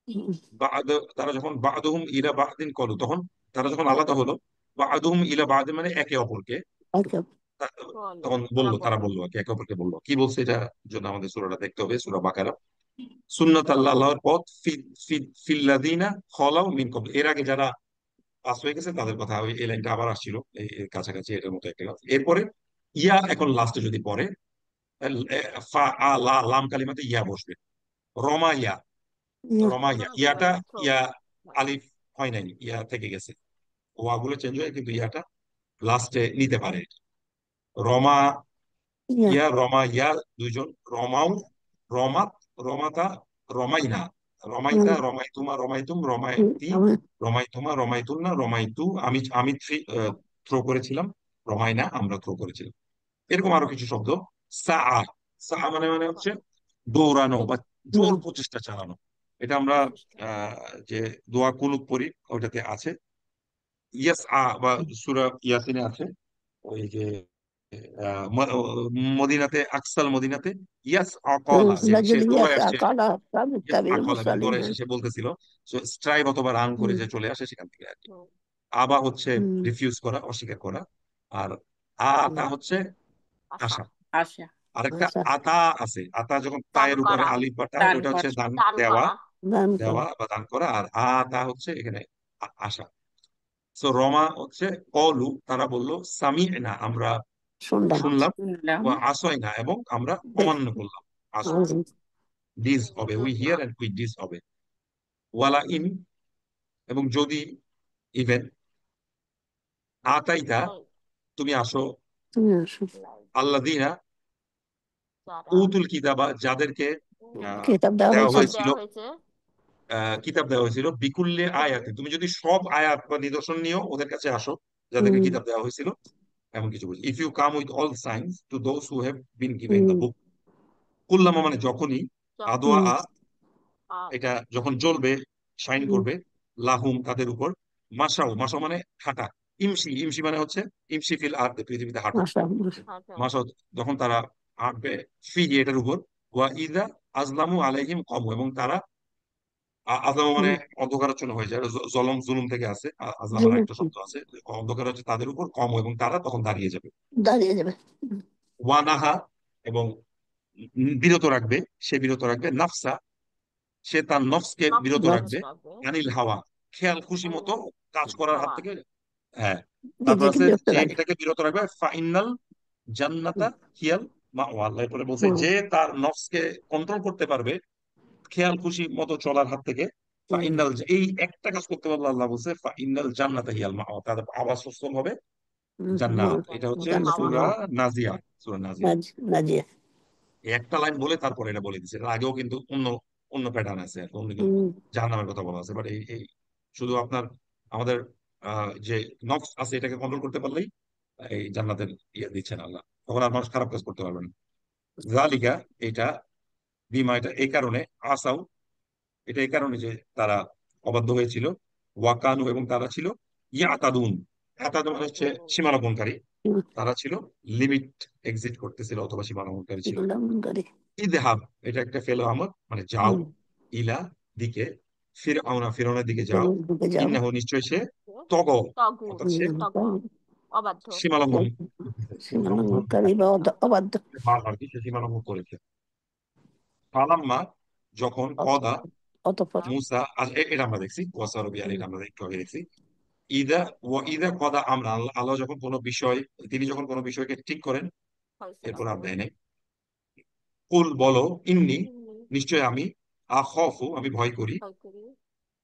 হুম, বাদ, তারা যখন, বাদুহুম ইলা বাদিন কলু, তখন তারা যখন আলাদা হলো, বাদুহুম ইলা বাদিন মানে একে অপরকে, ওকে তা- বলো, তখন তারা বললো, তারা বললো। বললো আর কি, একে অপরকে বললো। কি বলছে, এটা জন্য আমাদের সূরাটা দেখতে হবে, সূরা বাকারা। সুন্নাত আল্লাহ, আল্লাহর পথ, ফিল্লাযিনা খলাউ মিন ক্বাবল, এর আগে যারা পাস হয়ে গেছে তাদের কথা, ওই এই লাইনটা আবার আসছিল, এই এর কাছাকাছি, এটার মতো একটা কাজ। এরপরে ইয়া, এখন লাস্টে যদি পড়ে, ফা আ লা, লাম কালিমাতে ইয়া বসবে। রমা ইয়া, রমা ইয়া, রমা দিয়ে ইয়াটা, থ্রো, ইয়া আলিফ হয় নাই, ইয়া থেকে গেছে, ওয়াগুলো চেঞ্জ হয়, কিন্তু ইয়াটা লাস্টে নিতে পারে। রমা ইয়া ইয়া, রমা ইয়া, দুইজন, রমাও, রমাত, রমাতা, রমাইনা, রমাইতা, রমাইতুমা, রমাইতুম, রমাইতি, আমি রমাইতুমা, রমাইতুন্না, রমাইতু, আমি আমি থ্রো করেছিলাম, রমাইনা, আমরা থ্রো করেছিলাম। এরকম আরো কিছু শব্দ। সা, সা মানে মানে হচ্ছে দৌড়ানো বা জোর প্রচেষ্টা চালানো। এটা আমরা প্রচেষ্টা। আহ, যে দোয়া কুনুত পড়ি ওইটাতে আছে। ইয়াস বা সূরা ইয়াসিনে আছে, ওই যে মদিনাতে, আকসাল মদিনাতে, ইয়াস আকলা, যে সে লাজুল ইয়া দৌড়ায় আসছে, কালা কাবি ইয়াস তাবিল আকলা, এবং মুরসালিন দৌড়ায় এসে সে বলতেছিল, স্ট্রাইভ অথবা রান করে যে চলে আসে সেখান থেকে আর কি। হুম, আবা হচ্ছে রিফিউজ করা, অস্বীকার করা। আর আতা হচ্ছে আশা, আশা। আশা আরেকটা আচ্ছা আতা আছে, আতা যখন দান তায়ের উপরে করা, আলিফ বা তা, দান ওটা হচ্ছে করা দান, দান দেওয়া, করা। দান কর দেওয়া বা দান করা। আর আতা হচ্ছে এখানে আশা। সো রমা হচ্ছে কলু, তারা বলল, সামি না, আমরা শুনলাম শুনলাম, শুনলাম আসয় না, এবং আমরা দেখ অমান্য করলাম। আসয়, disobey, we hear and we disobey. ওয়ালা ইন, এবং যদি, ইভেন, আতাইতা, এই তুমি আসো, তুমি আসো লাই আল্লাযীনা যারা উতুল কিতাবা, যাদেরকে আহ, কিতাব দেওয়া দেওয়া হয়েছে কিতাব হয়েছিল, দেওয়া হয়েছে কিতাব দেওয়া হয়েছিল, বিকুল্লে বিকুল্লে আয়াতে, তুমি যদি সব আয়াত বা নিদর্শন নিয়েও ওদের কাছে আসো, যাদেরকে হুম কিতাব দেওয়া হয়েছিল, এমন কিছু বলছে। If you come with all signs to those who have been given the hmm book, কুল্লামা মানে যখনই, যখন আদোয়া হুম আর এটা যখন জ্বলবে, শাইন হুম করবে, লাহুম তাদের উপর, মাসাও, মাসাও মানে হাঁটা, ইমসি, ইমসি মানে হচ্ছে ইমসি ফিল আর্থ, পৃথিবীতে হাঁটো, মাশা মাশা হাঁটা মাসাও যখন তারা হাঁটবে, ফি এটার উপর, ওয়া ইদা আজলামু আলাইহিম কম, এবং তারা আজলামু মানে হুম অন্ধকারাচ্ছন্ন হয়ে যায়, জলম জুলুম থেকে আছে, আজলাম জুলুম একটা শব্দ আছে, অন্ধকার হচ্ছে তাদের উপর কম, এবং তারা তখন দাঁড়িয়ে যাবে। দাঁড়িয়ে যাবে ওয়ানাহা, এবং বিরত রাখবে, সে বিরত রাখবে, নাফসা, সে তার নফসকে বিরত নফসকে নফস রাখবে, বিরত রাখবে আনিল হাওয়া, খেয়াল খুশি মতো আল্লাহ কাজ করার হাত হাওয়া থেকে। হ্যাঁ, তারপর নিজেকে আছে বিরক্ত যে রাখবে এটাকে বিরত রাখবে, ফাইনাল জান্নাতা হিয়াল মাওয়া, আল্লাহ এরপরে বলছে হুম যে তার নফসকে কন্ট্রোল করতে পারবে, খেয়াল খুশি মতো চলার হাত থেকে, হুম ফাইনাল, এই একটা কাজ করতে পারলে আল্লাহ বলছে ফাইনাল জান্নাতা হিয়াল মাওয়া, তাদের আবাসস্থল হবে জান্নাত। এটা হচ্ছে জান্নাত হাওয়া সূরা মাওয়া নাজিয়া, সূরা নাজিয়া। নাজিয়া এই একটা লাইন বলে তারপর এটা বলে দিচ্ছে, এর আগেও কিন্তু অন্য অন্য প্যাটার্ন আছে, আর অন্য হুম জাহান্নামের কথা বলা আছে, বাট এই এই শুধু আপনার আমাদের যে নফস আছে এটাকে কন্ট্রোল করতে পারলেই এই জান্নাতের ইয়ে দিচ্ছেন আল্লাহ, তখন আর মানুষ খারাপ কাজ করতে পারবে না। জালিকা, এটা, বিমা, এটা এই কারণে, আসাও, এটা এই কারণে যে তারা অবাধ্য হয়েছিল, ওয়াকানু, এবং তারা ছিল, ইয়াতাদুন, ইয়াতাদুন মানে হচ্ছে ইয়াতাদুন সীমা লঙ্ঘনকারী, হুম তারা ছিল লিমিট এক্সিট করতেছিল, অথবা সীমা লঙ্ঘনকারী ছিল। করে ইদহাব, এটা একটা ফেল আমর, মানে যাও, হুম ইলা দিকে, ফিরআউনের দিকে যাও, ঢুকে যাও ইন্নাহু নিশ্চয় সে, তগ, তগুত অর্থাৎ সে তগ অবাধ্য সীমালঙ্ঘন, সীমালঙ্ঘন সীমালঙ্ঘনকারী বা অবাধ্য বারবার কি সে সীমালঙ্ঘন করেছে। ফালাম্মা, যখন, কদা, অতঃপর মুসা, এটা আমরা দেখছি, ওয়াসারবি আর হুম এটা আমরা একটু আগে দেখছি। ইদা ইদা কদা আমরা, আল্লাহ আল্লাহ যখন কোনো বিষয়, তিনি যখন কোনো বিষয়কে ঠিক করেন, ফয়সালা এরপর আর করেন দেয় নাই, কুল বলো, ইন্নি, ইন্নী নিশ্চয় আমি, আখাফু আমি ভয় করি, ভয় করি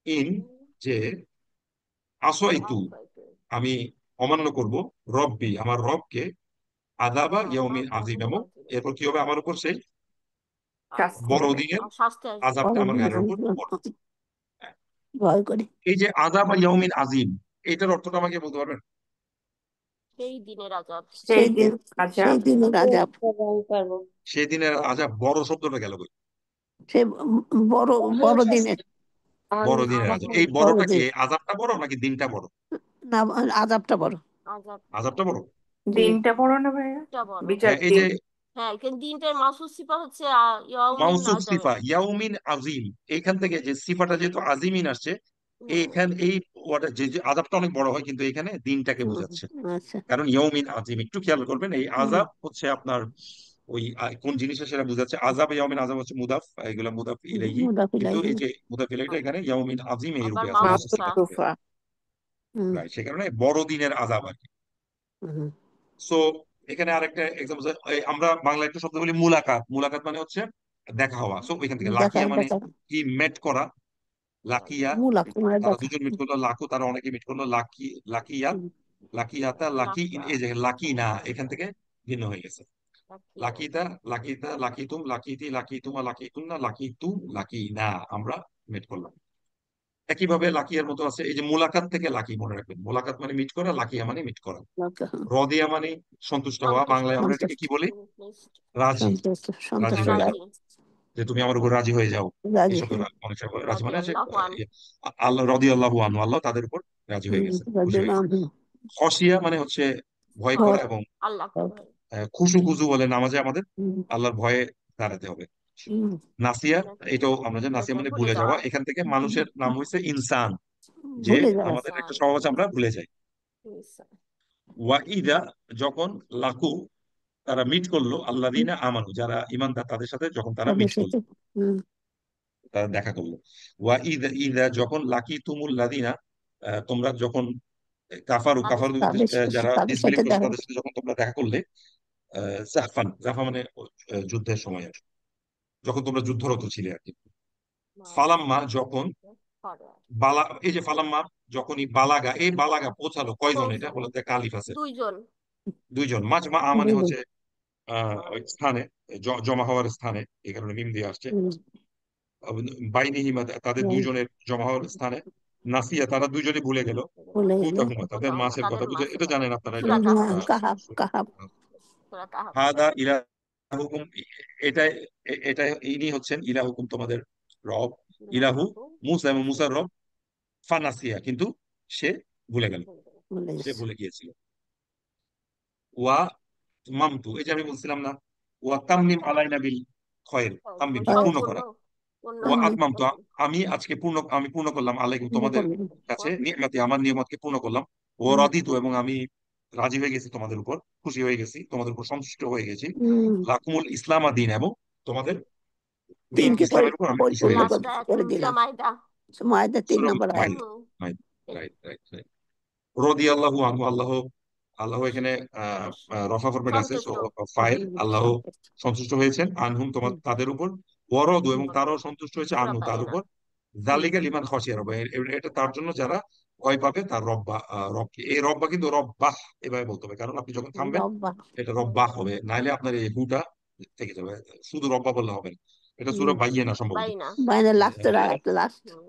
ইন, ইন যে, আসয়তু আসাইতে আমি অমান্য করব, রব্বি আমার রবকে, আযাবা আযাবা ইয়াউমিন আজিম, ইয়াউমিন এবং আযীম এরপর কি হবে আমার উপর সেই শাস্তি বড় হবে দিনের শাস্তি আসবে আযাবটা আমার গায়ের উপর পড়বে। ভয় করি এই যে আযাবা ইয়াউমিন আজিম, এইটার অর্থটা আমাকে বলতে পারবেন? সেই দিনের আযাব সেই সেই দিন দিন সেই আজাব দিনের আজাব সেই দিনের আযাব, বড় শব্দটা গেল কই? সে বড় বড় দিনের বড় দিনের আযাব, এই বড় বড়টা কি, দিন এই আযাবটা বড় নাকি দিনটা বড়? না আজাবটা বড় আযাব আযাবটা বড়। জি দিনটা বড় না ভাইয়া, টা বড় বিচার হ্যাঁ, এই দিন। যে হ্যাঁ কিন্তু দিনটার মাসুস সিফা হচ্ছে ইয়াউমিন মাউসুফ আযাবে সিফা ইয়াউমিন আজিম, এইখান থেকে যে সিফাটা যেহেতু আজিমিন আসছে, এইখান এই যে আযাবটা অনেক বড় হয়, কিন্তু এখানে দিনটাকে বোঝাচ্ছে, আচ্ছা কারণ ইয়াউমিন আজিম, একটু খেয়াল করবেন, এই হুম আযাব হচ্ছে আপনার ওই কোন জিনিসটা সেটা বোঝাচ্ছে, আযাব ইয়াউমিন আযাব হচ্ছে মুদাফ, এগুলা মুদাফ ইলাইহি, কিন্তু মুদাফিলাহি এই যে মুদাফ ইলাইহিটা এখানে ইয়াউমিন আজিম এই আবার রূপে আছে, মাউস মাউসুফ সিফা সিফাত রূপে মাকতুফা। আছে। হুম রাইট, সে কারণে বড় দিনের আযাব আর কি। হুম সো এখানে আরেকটা এক্সাম্পল, আমরা বাংলা একটা শব্দ বলি মুলাকাত, মুলাকাত মানে হচ্ছে দেখা হওয়া, সো ওইখান থেকে দেখা লাকিয়া মানে দেখা কি, মেট করা, লাকিয়া, মূলা কুমার তারা দেখা দুজন মিট করলো, লাকু তারা অনেকে মিট করলো, লাকিয়া, হুম লাকিয়াতা, লাকা এই যে লাকি না, এখান থেকে ভিন্ন হয়ে গেছে, লাকিয়ে লাকিতা, লাকিতুম, লাকিতুমা, লাকিতুন্না, লাকিতু, লাকি না, আমরা মিট করলাম। একইভাবে লাকিয়ার মতো আছে, এই যে মোলাকাত থেকে লাকি, মনে রাখবেন, মোলাকাত মানে মিট করা, লাকিয়া মানে মিট করা, দেখা রদিয়া মানে সন্তুষ্ট হওয়া, সন্তুষ্ট বাংলায় আমরা এটাকে সন্তুষ্ট কি বলি, pleased, রাজি, সন্তুষ্ট রাজি সন্তুষ্ট হয়ে যাও, রাজি যে তুমি আমার উপর রাজি হয়ে যাও, এই রাজি শব্দ অনেক সময় রাজি রাজি মানে সে, আল্লাহু আন আল্লাহ রদি আল্লাহু আনহু, আল্লাহ তাদের উপর রাজি হয়ে গেছে, খুশি হয়ে গেছে। রাজি খসিয়া মানে হচ্ছে ভয় করা, ভয় এবং আল্লাহকে ভয় খুশু খুজু বলে নামাজে আমাদের, হুম আল্লাহর ভয়ে দাঁড়াতে হবে। হুম নাসিয়া, নাসিয়া এটাও আমরা জানি, নাসিয়া এটা মানে ভুলে ভুলে যাওয়া, যাওয়া এখান থেকে মানুষের নাম হয়েছে ইনসান, যে ভুলে যাওয়া আমাদের ইনসান একটা স্বভাব আছে, আমরা ভুলে যাই। ইনসান ওয়াইদা, যখন, লাকু তারা মিট করলো, আল্লাযীনা আমানু যারা ঈমানদার, তাদের সাথে যখন তারা তাদের মিট করলো, সাথে হুম তারা দেখা করলো। ওয়াইদা ইদা যখন, লাকিতুমুল লাযীনা, তোমরা যখন, কাফারু, তাদের কাফারু তাদের যারা তাদের ডিসবিলিভ সাথে করছে, দেখা তাদের সাথে যখন তোমরা দেখা করলে, জাহফান, জাহফা মানে যুদ্ধের সময় আর কি, যখন তোমরা যুদ্ধরত ছিলে আর কি। ফালাম্মা যখন, করে এই যে ফালাম্মা, যখনই বালাগা, এই বালাগা পৌঁছালো, কয়জন এটা পৌঁছালো বলতে একটা আলিফ আছে, দুইজন দুইজন। মাজমা মানে দুজন। হচ্ছে ওই স্থানে, জমা হওয়ার স্থানে, এই কারণে মিম দিয়ে আসছে। হুম, বাইনিহিমা, তাদের হুম, দুইজনের জমা হওয়ার স্থানে। নাসিয়া, তারা দুইজনে ভুলে গেল। ভুলে গেল। হুতাহুমা, তাদের হুতাহুমা, মাছের তাদের কথা, বুঝে, মাছের এটা কথা। জানেন আপনারা, এটা সূরা কাহাফ, কাহাব কাহাব। সূরা কাহাফ। হাদা ইলাহুকুম, এটা এটা ইনি হচ্ছেন ইলাহুকুম, তোমাদের রব। ইলাহু মুসা, এবং মুসার রব। ফানাসিয়া, কিন্তু সে ভুলে গেল, ভুলে সে গেছে। ভুলে গিয়েছিল। ওয়া মামতু, এই যে আমি বলছিলাম না, ওয়া তামমিম আলাইনা বিল খয়র, তামমিম কি পূর্ণ সম্পূর্ণ করা। পূর্ণ ওয়া আমি আতমামতু, আমি আজকে আমি পূর্ণ করলাম আলাইকুম, মনে তোমাদের করলাম। কাছে, নিয়ামতি, আমার নিয়ামতকে পূর্ণ করলাম। ও হুম, রাদিতু, এবং আমি রাজি হয়ে গেছি তোমাদের উপর, খুশি হয়ে গেছি, তোমাদের উপর সন্তুষ্ট হয়ে গেছি। হুম, লাকুমুল ইসলাম দিন, এবং তোমাদের দিন দিনকে ইসলামের উপর আমি খুশি হয়ে পরিপূর্ণ গেছি। লাস্ট করে সূরা দিলাম। মাইদা। মায়েদের 3 সূরা নম্বর আয়াত। Maida, Maida, right right right. রাদিয়াল্লাহু আনহু, আল্লাহ, আল্লাহ এখানে রফা ফরমেট আছে, সো সন্তুষ্ট ফাইল, আল্লাহ সন্তুষ্ট। সন্তুষ্ট হয়েছেন, আনহুম, তোমার হুম, তাদের উপর, ওয়ারাদু, এবং হুম, তারাও সন্তুষ্ট হয়েছে, সূরা আনহু, তার বাইনা। উপর। হুম, জালিকা লিমান খাশিয়া রাব্বাহ, এটা তার জন্য যারা ভয় পাবে তার রব্বা, রবকে। এই রব্বা কিন্তু রব্বাহ এভাবে বলতে হবে, কারণ আপনি যখন থামবেন রব্বা। এটা রব্বাহ হবে, নাইলে আপনার এই হুটা থেকে যাবে। শুধু রব্বা বললে হবে না। এটা সূরা হুম, বাইয়িনা সম্ভবত। বাইনা। বাইরে লাস্টের আয়াত,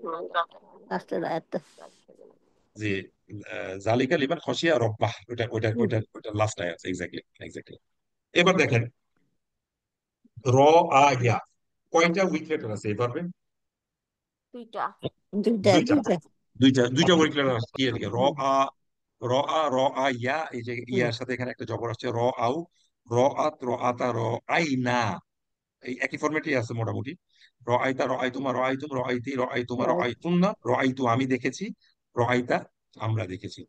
হুম, লাস্টের আয়াতটা। যে জালিকা লিমান খাশিয়া রব্বাহ, ওটা ওটা হুম, ওটা ওটা লাস্ট আয়াত, এক্স্যাক্টলি এক্স্যাক্টলি। এবার দেখেন, র আ ইয়া, কয়টা উইক লেটার আছে এই পারবেন? দুইটা। দুইটা দুইটা, দুইটা। দুইটা উইক লেটার আছে। কি এদিকে র হুম, আ, র আ ইয়া, এই যে হুম, ইয়ার সাথে এখানে একটা জবর আসছে, র আউ, র আত, র আতা, র আই না, এই একই ফরম্যাটই আছে মোটামুটি। র আইতা, র আইতুমা, র আইতুম, র আইতি, র আইতুমা, র right. আইতুন না, র আইতু আমি দেখেছি, র আইতা আমরা দেখেছি।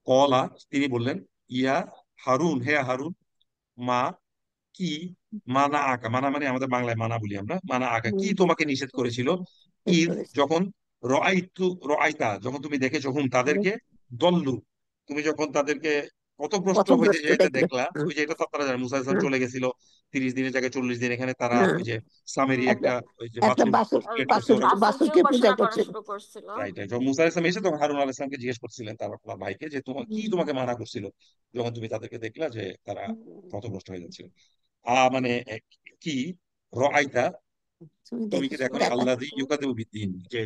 কলা, তিনি বললেন, ইয়া হারুন, হে হারুন, মা কি, মানা আঁকা, মানা মানে আমাদের বাংলায় মানা বলি আমরা, মানা আঁকা কি হুম, তোমাকে নিষেধ করেছিল, ঠিক ঈদ করেছে। যখন, রআইতা যখন তুমি দেখেছো, হুম তাদেরকে, দল্লু তুমি যখন তাদেরকে পথভ্রষ্ট হইতে পথভ্রষ্ট যেতে দেখলে। দেখলা। হুম, ওই যে এটা তো আপনারা জানেন, মুসা ইসলাম হুম, চলে গেছিল 30 দিনের জায়গায় 40 দিন, এখানে তারা হুম, ওই যে সামেরি একটা একটা, ওই যে একটা বাছুর বাসুর ক্রিয়েট করছে ওরা। বাসুরকে বাসুরকে পূজা উপাসনা করা করছিল। শুরু করছিল। রাইট রাইট, মুসা ইসলাম এসে তখন হারুন আলাইহিস সালামকে জিজ্ঞেস করছিলেন তার আপনার ভাইকে, যে তোমার কি হুম, তোমাকে মানা করছিল যখন তুমি তাদেরকে দেখলা যে তারা পথভ্রষ্ট হয়ে যাচ্ছিল। মানে কি, রআইতা তুমি তুমি কি দেখেছো দেখো না, দেখা। আল্লাযী ইউকাযযিবু বিদ্দীন, যে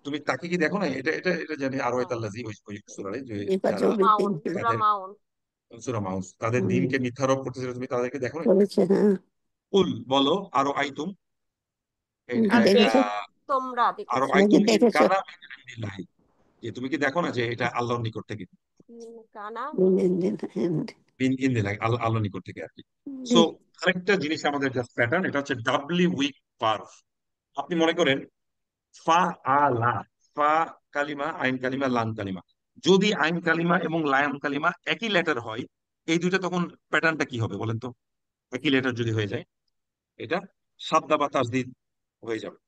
তুমি তাকে কি দেখো না, এটা এটা এটা জানি আর ওয়াইত হ্যাঁ। আল্লাযী, ওই সূরায়, যে যারা নির্বাচন। মাউন, সূরা তাদের, মাউন। সূরা মাউস, তাদের দিনকে মিথ্যারোপ করতেছিল, তুমি তাদেরকে দেখো না। করেছে। হ্যাঁ, কুল, বলো, আরো আইতুম, তুমি কি আর দেখেছো? তোমরা আরো দেখেছো নাকি আইতুম ইন দেখেছো? কানা মিন ইন্দিল্লাহি, যে তুমি কি দেখো না যে এটা আল্লাহর নিকট থেকে, কানা। দিন দিন দিন। মিন ইন্দিল্লাহি, আল্লাহর নিকট থেকে আর কি। সো আরেকটা জিনিস আমাদের জাস্ট প্যাটার্ন, এটা হচ্ছে ডাবলি উইক ভার্ব। আপনি মনে করেন ফা আলা, ফা কালিমা, আইন কালিমা, লাম কালিমা, যদি আইন কালিমা এবং লাম কালিমা একই লেটার হয়, এই দুইটা তখন প্যাটার্নটা কি হবে বলেন তো? একই লেটার যদি হয়ে যায়, এটা সাদ্দা বা তাসদিদ হয়ে যাবে।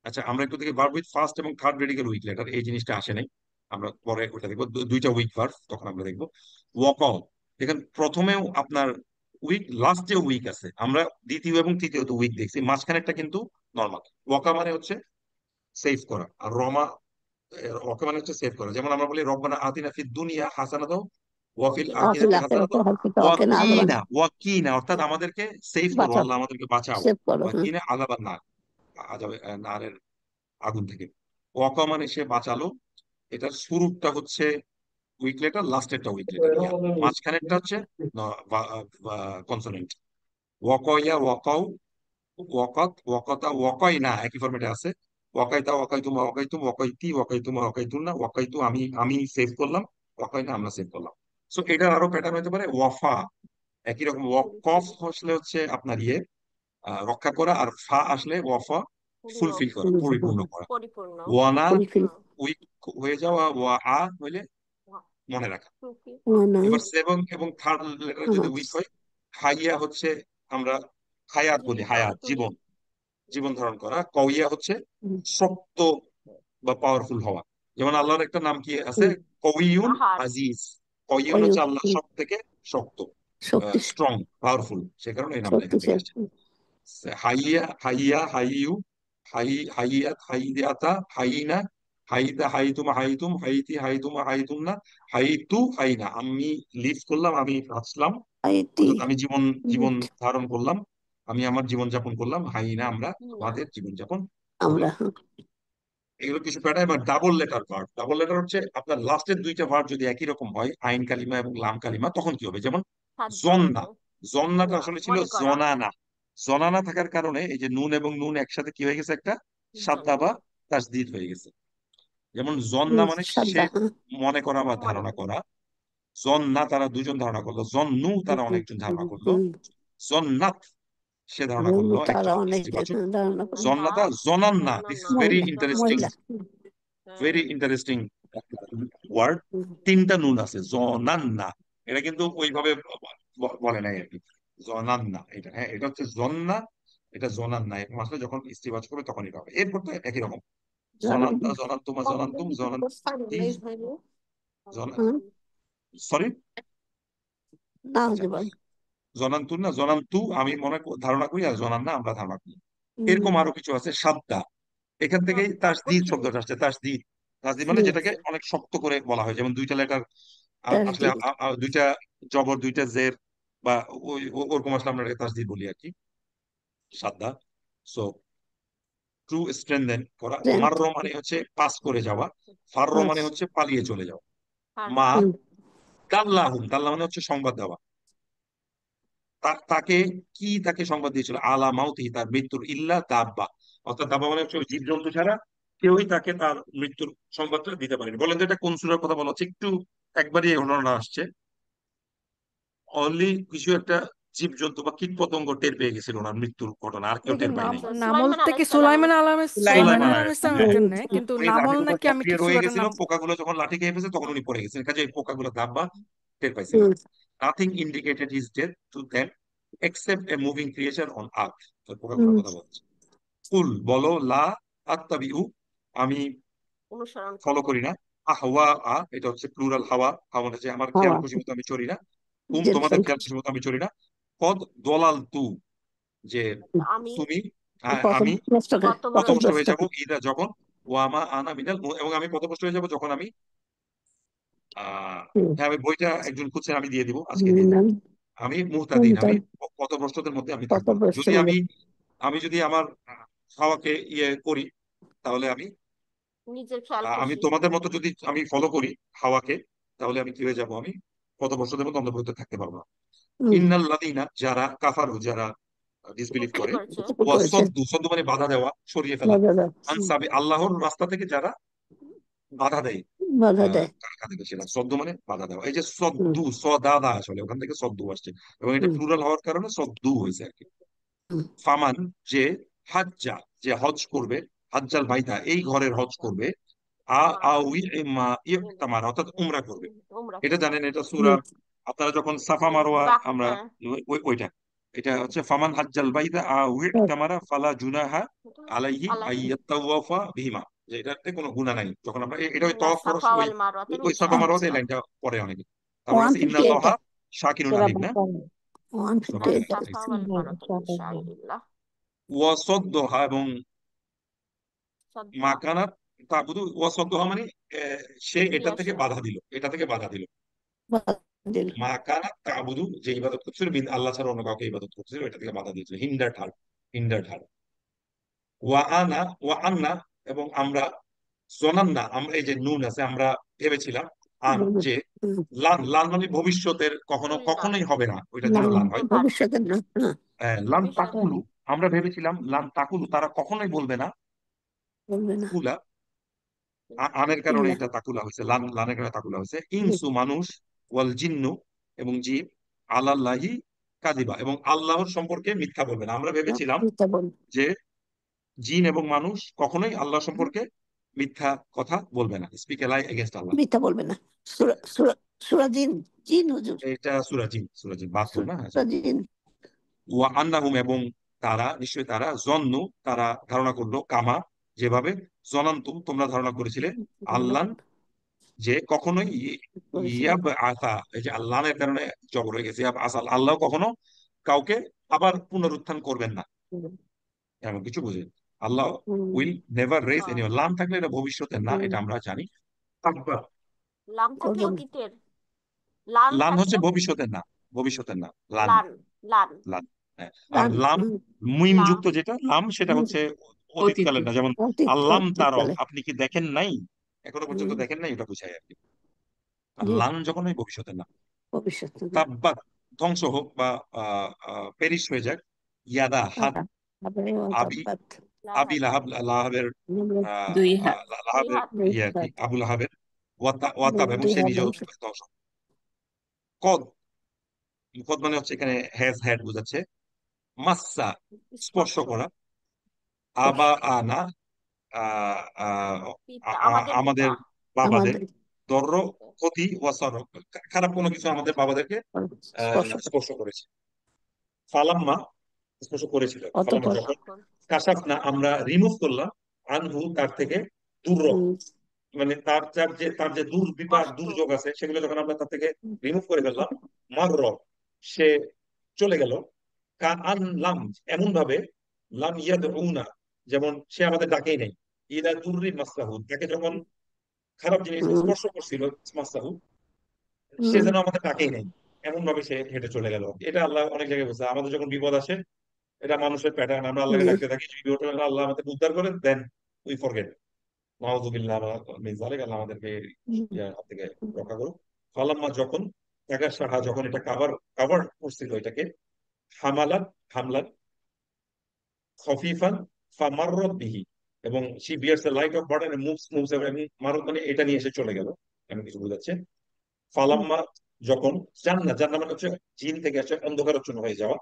আচ্ছা, আমরা একটু দেখি ভার্ব উইথ ফার্স্ট এবং থার্ড রেডিকেল উইক লেটার, এই জিনিসটা আসে নাই, আমরা পরে ওটা দেখবো। দুইটা উইক ভার্ব তখন আমরা দেখবো। ওয়াকাও, দেখেন প্রথমেও আপনার উইক, লাস্টেও উইক আছে, আমরা দ্বিতীয় এবং তৃতীয় তো উইক দেখছি, মাঝখানেরটা কিন্তু নর্মাল। ওয়াকা মানে হচ্ছে সেভ করা, আর রমা, ওকে মানে হচ্ছে সেভ করা। যেমন আমরা বলি রব্বানা আতিনা ফিদ দুনিয়া হাসানাতাও ওয়া ফিল আখিরাতি হাসানাতাও ওয়া কিনা, ওয়া কিনা, অর্থাৎ আমাদেরকে সেভ করো, বাঁচাও, আল্লাহ আমাদেরকে বাঁচাও, সেভ করো। ওয়া হ্যাঁ, কিনা আযাবান নার, আযাবে নারের আগুন থেকে। ওয়াকা মানে সে বাঁচালো, এটার শুরুটা হচ্ছে উইক লেটার, লাস্টেরটা উইক লেটার ইয়া, মাঝখানেরটা হচ্ছে কনসোনেন্ট। ওয়াকাইয়া, ওয়াকাউ, ওয়াকাত, ওয়াকাতা, ওয়াকাই না, একই ফরম্যাটে আছে। ওয়াকাইতা, ওয়াকাইতুমা, ওয়াকাইতুম, ওয়াকাইতি, ওয়াকাইতুমা, ওয়াকাইতুন না, ওয়াকাইতু আমি সেভ করলাম, ওয়াকাই না আমরা সেভ করলাম। সো এটার আরো প্যাটার্ন হতে পারে ওয়াফা, একই রকম। ওয়াকফ আসলে হচ্ছে আপনার ইয়ে, রক্ষা করা, আর ফা আসলে ওয়াফা, ফুলফিল করা, পরিপূর্ণ করা। পরিপূর্ণ। ওয়ানা ফুলফিল। উইক হয়ে যাওয়া, ওয়া আ হইলে মনে রাখা। সুখী। এবার সেভেন এবং থার্ড লেটার যদি উইক হয়, হাইয়া হচ্ছে আমরা হায়াত বলি, জীবিত হায়াত তুমি। জীবন, জীবন ধারণ করা। কউইয়া হচ্ছে শক্ত বা পাওয়ারফুল হওয়া। যেমন আল্লাহর একটা নাম কি আছে, কউইউন পাহাড়। আজিজ। কউইউন হচ্ছে আল্লাহ সব থেকে শক্ত, শক্তি, স্ট্রং, পাওয়ারফুল, সে কারণে এই নামটা এখান থেকে শক্তিশালী। আসছে। হাইয়া, হাইয়া, হাইয়ু, হাইয়াত হাইয়াতা হাইনা হাইতা হাইতুমা হাইতুম হাইতি হাইতুমা হাইতুমনা হাইতু হাইনা। আমি লিভ করলাম, আমি বাঁচলাম, আইতি অর্থাৎ আমি জীবন জীবন ধারণ করলাম, আমি আমার জীবন যাপন করলাম, হাইনা আমরা না আমাদের জীবন যাপন আমরা করলাম। এগুলো কিছু প্যাটার্ন। এবার double letter verb. Double letter হচ্ছে আপনার লাস্টের দুইটা ভার্ব যদি একই রকম হয়, আইন কালিমা এবং লাম কালিমা, তখন কি হবে? যেমন সাধ্য জন্না। হবে জন্নাটা না আসলে ছিল মনে করা জনানা। জনানা থাকার কারণে এই যে নুন এবং নুন একসাথে কি হয়ে গেছে? একটা সাদ্দা জন্য বা তাসদিদ হয়ে গেছে। যেমন জন্না মানে সে সাদা মনে করা বা মনে ধারণা করা। জন্না তারা দুজন ধারণা করলো, জন্নু তারা অনেকজন ধারণা করলো, জন্নাত সে ধারণা করলো তারা একজন অনেক স্ত্রীবাচক। ধারণা করে জন্নাতা জনান্না, দিস ইজ ভেরি মহিলা ইন্টারেস্টিং, মহিলা ভেরি ইন্টারেস্টিং ওয়ার্ড। তিনটা নুন আছে, জনান্না। এটা কিন্তু ওইভাবে বলে নাই আর কি, জনান্না এটা। হ্যাঁ, এটা হচ্ছে জন্না, এটা জনান্না। এরকম আসলে যখন স্ত্রীবাচক হবে তখন এটা হবে। এরপর তো একই রকম, জনান্তা জনান্তুমা জনান্তুম জনান্তি সরি না আচ্ছা, জীবন জনান্তু না জনান্তু আমি ধারণা করি, আর জনান্না আমরা ধারণা করি। এরকম আরো কিছু আছে সাদ্দা। এখান থেকেই তাসদিদ কঠিন শব্দটা আসছে। তাসদিদ, তাসদিদ মানে যেটাকে অনেক শক্ত করে বলা হয়। যেমন দুইটা লেটার আসলে দুইটা জবর দুইটা জের বা ওরকম আসলে আমরা এটাকে তাসদিদ বলি আর কি, সাদ্দা। সো ট্রু স্ট্রেনদেন করা। মাররো মানে হচ্ছে পাস করে যাওয়া, ফাররো মানে হচ্ছে পালিয়ে চলে যাওয়া। মা দাল্লাহুম, দাল্লা মানে হচ্ছে সংবাদ দেওয়া। তাকে কি, তাকে সংবাদ দিয়েছিল আলা মাউতি, তার মৃত্যুর, ইল্লা দাব্বা, অর্থাৎ দাব্বা মানে হচ্ছে জীবজন্তু ছাড়া কেউই তাকে তার মৃত্যুর সংবাদটা দিতে পারেনি। বলেন তো এটা কোন সূরার কথা বলা হচ্ছে? একটু একবারই এই ঘটনাটা আসছে। অনলি কিছু একটা জীবজন্তু বা কীট পতঙ্গ টের পেয়ে গেছিল ওনার মৃত্যুর ঘটনা, আর কেউ দেখি টের পায় নাই। নামল সুলাইমান থেকে আলাইসাল্লামের সুলাইমান সুলাইমান আলাইহিসসালামের হ্যাঁ, জন্য, কিন্তু উনি নামল লাঠির উপর নাকি আমি চাপিয়ে ঠিক রয়ে সুরাটার গেছিল, নাম পোকাগুলো যখন লাঠি খেয়ে ফেলছে তখন উনি পড়ে গেছেন। কাজে এই পোকাগুলো দাব্বা টের পাইছিল। Nothing indicated his death to them except a moving creature on earth. পোকাগুলোর কথা বলছে। কুল বলো, লা আত্তাবিউ আমি অনুসরণ ফলো করবো করি না, আহওয়া এটা হচ্ছে প্লুরাল হাওয়া। হাওয়া মানে যে আমার খেয়াল হাওয়া খুশি মতো আমি চলি না, তোমাদের জেলফেল খেয়াল খুশি মতো আমি চলি না। কদ দলাল তু যে আমি তুমি কত আমি নষ্ট করে কত পথভ্রষ্ট নষ্ট হয়ে যাব, ইদা যখন, ওয়ামা আনা মিনাল এবং আমি পথভ্রষ্ট হয়ে যাব যখন আমি হ্যাঁ, আমি বইটা একজন খুঁজছেন, আমি দিয়ে দিব, আজকে দিয়ে দিব। আমি মুহতাদিন, আমি পথভ্রষ্টদের মধ্যে আমি কত থাকবো না। বস্তু যদি আমি যদি আমার হাওয়াকে ইয়ে করি, তাহলে নিজের খেয়াল আমি খুশি তোমাদের মতো যদি আমি ফলো করি হাওয়াকে, তাহলে আমি কি হয়ে যাব? আমি পথভ্রষ্টদের মধ্যে অন্তর্ভুক্ত থাকতে পারবো না। ইন্নাল লাদিনা যারা কাফারু, যারা ডিসবিলিভ কুফরি করে, করেছে ওয়া করেছে সদ্দু, সদ্দু মানে বাধা দেওয়া, সরিয়ে ফেলা, আনসাবি আল্লাহর রাস্তা থেকে যারা বাধা দেয়। বাধা দেয় কাকে ছিলাম, সদ্দু মানে বাধা দেওয়া। এই যে সদ্দু, সদাদা আসলে ওখান থেকে সদ্দু আসছে, এবং এটা প্লুরাল হওয়ার কারণে সদ্দু হয়েছে আর কি। ফামান যে হাজ্জা, যে হজ করবে, হাজ্জাল বাইতা এই ঘরের হজ করবে, ইয়তামার অর্থাৎ উমরা করবে। উমরা এটা করবে জানেন, এটা সূরা আপনারা যখন সাফা মারোয়া আমরা হ্যাঁ ওইটা, এটা হচ্ছে ফামান হাজ্জাল বাইতা আও ইয়তামারা ফালা জুনাহা আলাইহি আলাইহি আইয়াতাওয়াফা বিহিমা, যে এটাতে কোনো গুনাহ নাই। যখন আমরা এটা ওই ইন্না তওয়াফ করার সাফা ওই ওয়াল মারওয়াতে মিন ওই সাফা মারোয়াতে এই শাইরিল্লাহ লাইনটা পড়ে অনেকে। তারপর আছে 158 ইন্নাল্লাহা শাকিরুন আলিম না, সূরা ইন্না 158 বাকারা সাফা ওয়াল মারওয়াতে মিন শাইরিল্লাহ ওয়াসাদ্দুহা এবং সাদ্দা মাকানাত তাবুদু, ওয়াসাদ্দুহা মানে সে এটা থেকে ক্রিয়াশীল বাধা দিল, এটা থেকে বাধা দিল। বাতিল মাকানাত তাবুদু যে ইবাদত করছিল আল্লাহ ছাড়া অন্য কাউকে ইবাদত করছিল, এটা থেকে বাধা দিয়েছিল। হিন্ডার ঢাল, হিন্ডার ঢাল। ওয়া আন্না এবং আমরা, জনান্না আমরা, এই যে নুন আছে, আমরা ভেবেছিলাম, যে লান, লান মানে ভবিষ্যতের, কখনো কুল্লা কখনোই হবে না, ওইটার না জন্য লান হয়। বাট ভবিষ্যতে না লান ভবিষ্যতে তাকুলু আমরা ভেবেছিলাম, লান তাকুলু তারা কখনোই বলবে না, বলবে না কুলা আনের কারণে ইল্লা এটা তাকুলা হয়েছে, লান লানের কারণে তাকুলা হয়েছে। ইনসু মানুষ, ওয়াল জিন্নু এবং জীব, আলাল্লাহি কাদিবা এবং আল্লাহর সম্পর্কে মিথ্যা বলবে না। আমরা ভেবেছিলাম মিথ্যা বল যে জিন এবং মানুষ কখনোই আল্লাহ সম্পর্কে মিথ্যা কথা বলবে না, স্পিক এ লাই এগেনস্ট আল্লাহ। মিথ্যা বলবে না সূরা সূরা সূরা জিন জিন হুজুর এটা সূরা জিন, সূরা জিন 72 না? হ্যাঁ। সূরা জিন ওয়া আন্নাহুম এবং তারা, নিশ্চয়ই তারা, জন্নু তারা ধারণা করলো, কামা যেভাবে, জনান্তুম তোমরা ধারণা করেছিলে, আল্লাহ যে কখনোই করেছিলেন ইয়াব আতা, এই যে আল্লাহর কারণে জবর হয়ে গেছে, ইয়াব আসাল, আল্লাহ কখনো কাউকে আবার পুনরুত্থান করবেন না, এমন কিছু বুঝে। আল্লাহ উইল নেভার রেজ হ্যাঁ। এনি, লাম থাকলে এটা ভবিষ্যতের না, এটা আমরা জানি। তাকবার, লাম থাকলে করবেন। অতীতের, লান লান হচ্ছে থাকলে ভবিষ্যতের না, ভবিষ্যতের না, লান, লান, লান, লান। হ্যাঁ। আর লান লাম মিম লাম যুক্ত যেটা লাম, সেটা হচ্ছে অতীতকালের না, যেমন অতীত আল্লাম তারাও, অতীতকালে। আপনি কি দেখেন নাই, এখনো পর্যন্ত দেখেন নাই, ওটা বুঝায় আর কি। আর জি লান যখন হয় ভবিষ্যতের না। ভবিষ্যৎ তাব্বাত, ধ্বংস হোক বা পেরিশ হয়ে যাক, ইয়াদা হাত, আবি, আবি লাহাব, লাহাব, লাহাবের দুই হাত দুই লাহাবের হাত, ইয়ে আর কি, আবু লাহাবের ওয়াতাব, এবং দুই সে হাত নিজেও ধ্বংস। ধ্বংস। কদ, কদ মানে হচ্ছে এখানে হ্যাজ হ্যাড বোঝাচ্ছে। মাস্সা, স্পর্শ স্পর্শ, করা। আবা আনা, আহ, আহ, পিতা, আ- আ- আমাদের পিতা, আমাদের বাবাদের। আমাদের দর্র, ক্ষতি, ওয়াসর, খারাপ কোনো কিছু আমাদের বাবাদেরকে স্পর্শ স্পর্শ করেছে। ফালাম্মা, স্পর্শ করেছিল, ফালাম্মা অতঃপর যখন তখন কাশাফনা, আমরা রিমুভ করলাম, আনহু তার থেকে, দূর, মানে তার যে দুর্বিপাক কষ্ট, দুর্যোগ আছে সেগুলো যখন আমরা তার থেকে রিমুভ করে ফেললাম, মারর, সে চলে গেল, কা আন লাম, এমন ভাবে, লাম ইয়াদউনা, যেমন সে আমাদের ডাকেই নাই, ইলা দুররি মাসসাহু, তাকে যখন খারাপ জিনিস স্পর্শ করছিল, মাসসাহু, সে যেন আমাদের ডাকেই নাই, এমন ভাবে সে হেঁটে চলে গেল। এটা আল্লাহ অনেক জায়গায় বলছে, আমাদের যখন বিপদ আসে, এটা মানুষের প্যাটার্ন, আমরা আল্লাহকে ডাকতে থাকি, যদি বিপদ হলে আল্লাহ আমাদের উদ্ধার করেন, দেন উই ফরগেট, নাউযুবিল্লাহ মিন যালিক, আল্লাহ আমাদেরকে ইয়ার হাত থেকে রক্ষা করুক। ফালাম্মা যখন, তাকার সাহা, যখন এটা কাভার কাভার করছিল এটাকে, হামালাত, হামলাত, খফিফান, ফামাররাত বিহি, এবং she bears the light of burden and moves এবং মারত মানে এটা নিয়ে এসে চলে গেল, এমন কিছু বোঝাচ্ছে। ফালাম্মা যখন, জান্নাত, জান্নাত মানে হচ্ছে জিন থেকে আসে অন্ধকারাচ্ছন্ন হয়ে যাওয়া,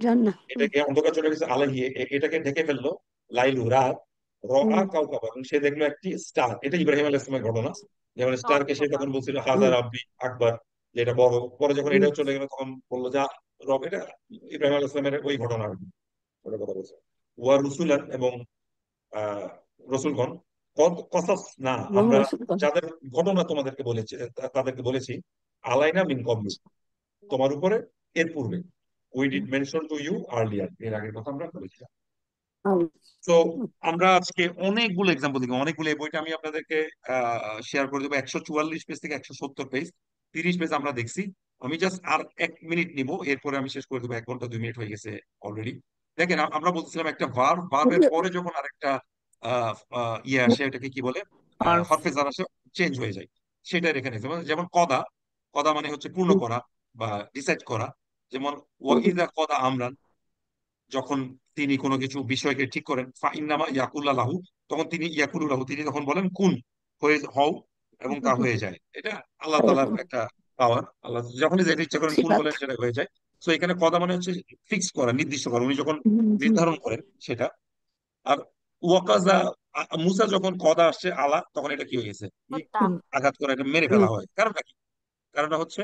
জান্নাত এটাকে অন্ধকার চলে গেছে, আলাহিয়ে এটাকে ঢেকে ফেললো, লাইলু রাত, কাউকাবা, এবং সে দেখলো একটি স্টার, এটা ইব্রাহিম আলাইহিস সালামের ঘটনা, যেমন স্টারকে সে কাউকাবা, তখন বলছিল হাজার আব্বি আকবার, যে এটা বড়, পরে যখন এটাও চলে গেল তখন বললো যে রব, এটা ইব্রাহিম আলাইহিস সালামের ওই ঘটনা আর কি, ওটার কথা বলছে। ওয়া রুসুলান, এবং আহ রসুলগণ, কদ কসাস না, আমরা যাদের ঘটনা তোমাদেরকে বলেছি, তাদেরকে বলেছি, আলাইনা মিন কবলি, তোমার উপরে এর পূর্বে, we did mention to you earlier, এর আগের কথা আমরা বলেছিলাম। তো আমরা আজকে অনেকগুলো এক্সাম্পল দেখবো, অনেকগুলো, এই বইটা আমি আপনাদেরকে শেয়ার করে দেবো, 144 পেজ থেকে 170 পেজ, 30 পেজ আমরা দেখছি। আমি জাস্ট আর 1 মিনিট নিব, এরপরে আমি শেষ করে দেবো, 1 ঘন্টা 2 মিনিট হয়ে গেছে অলরেডি। দেখেন, আমরা বলতেছিলাম একটা ভার্বের পরে যখন আরেকটা ইয়ে আসে, এটাকে কি বলে, হরফে জার আসে, চেঞ্জ হয়ে যায়, সেটাই এখানে। যেমন যেমন কদা, কদা মানে হচ্ছে পূর্ণ করা বা ডিসাইড করা। যেমন ওয়াইদা কদা আমরান, যখন তিনি কোনো কিছু বিষয়কে ঠিক করেন, ফাইন্নামা ইয়াকুল্লা লাহু, তখন তিনি ইয়াকুলু লাহু, তিনি তখন বলেন কুন, হয়ে হও, এবং তা হয়ে যায়। এটা আল্লাহ তাআলার একটা পাওয়ার, আল্লাহ যখনই যেটা ইচ্ছা করেন কুন বলেন, সেটা হয়ে যায়। তো এখানে কথা মানে হচ্ছে ফিক্স করা, নির্দিষ্ট করা, উনি যখন নির্ধারণ করেন সেটা। আর ওয়াকাজা, মুসা যখন কদা আসছে আলা, তখন এটা কি হয়ে গেছে, হত্যা, আঘাত করা, এটা মেরে ফেলা হয়। কারণটা কি? কারণটা হচ্ছে,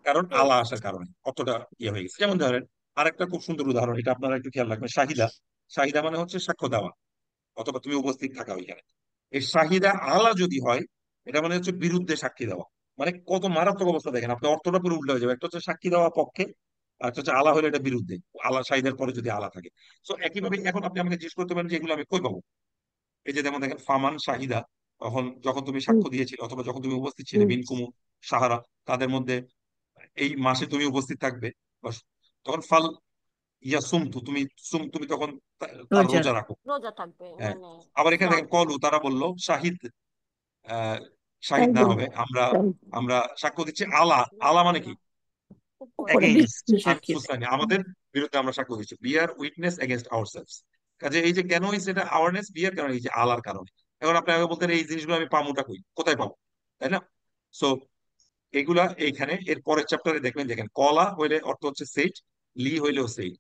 কারণ তেজ, আলা আসার কারণে অতটা ইয়ে হয়ে গেছে। যেমন ধরেন, আরেকটা খুব সুন্দর উদাহরণ, এটা আপনারা একটু খেয়াল রাখবেন, শাহিদা, শাহিদা মানে হচ্ছে সাক্ষ্য দেওয়া, অথবা তুমি উপস্থিত থাকা ওইখানে। এই শাহিদা আলা যদি হয়, এটা মানে হচ্ছে বিরুদ্ধে সাক্ষী দেওয়া, মানে কত মারাত্মক অবস্থা, দেখেন আপনি অর্থটা পুরো উল্টো হয়ে যাবে, একটা হচ্ছে সাক্ষী দেওয়া পক্ষে, আর একটা হচ্ছে আলা হলে এটা বিরুদ্ধে, আলা শাহিদার পরে যদি আলা থাকে। তো একইভাবে এখন আপনি আমাকে জিজ্ঞেস করতে পারেন যে এগুলো আমি কই পাবো। এই যে যেমন দেখেন, ফামান শাহিদা, তখন যখন তুমি সাক্ষ্য দিয়েছিলে, অথবা যখন তুমি উপস্থিত ছিলে, মিনকুমু সাহারা, তাদের মধ্যে এই মাসে তুমি উপস্থিত থাকবে, বাস- তখন ফাল ইয়া সুমতু, তুমি তখন তার রোজা রোজা রাখো। রোজা থাকবে, হ্যাঁ। মানে আবার এখানে সিয়াম, দেখেন, কলু, তারা বললো, শাহিদ, আহ শাহিদ না হবে, আমরা আমরা সাক্ষ্য দিচ্ছি, আলা, না আলা মানে না, কি, উপরে, এগেইনস্ট সাক্ষী আনফুসানি, আমাদের বিরুদ্ধে আমরা সাক্ষ্য দিচ্ছি, বিয়ার উইটনেস এগেইনস্ট আওয়ারসেলভস। কাজে এই যে কেন হয়েছে এটা অ্যাওয়ারনেস, বিয়ার কারণ, এই যে আলার কারণে। এখন আপনি আগে বলতেন এই জিনিসগুলো আমি পামুটা কই, কোথায় পাবো, তাই না? সো এগুলা এইখানে এর পরের চ্যাপ্টারে দেখবেন। দেখেন, কলা হইলে অর্থ হচ্ছে সেইট, লি হইলেও সেই।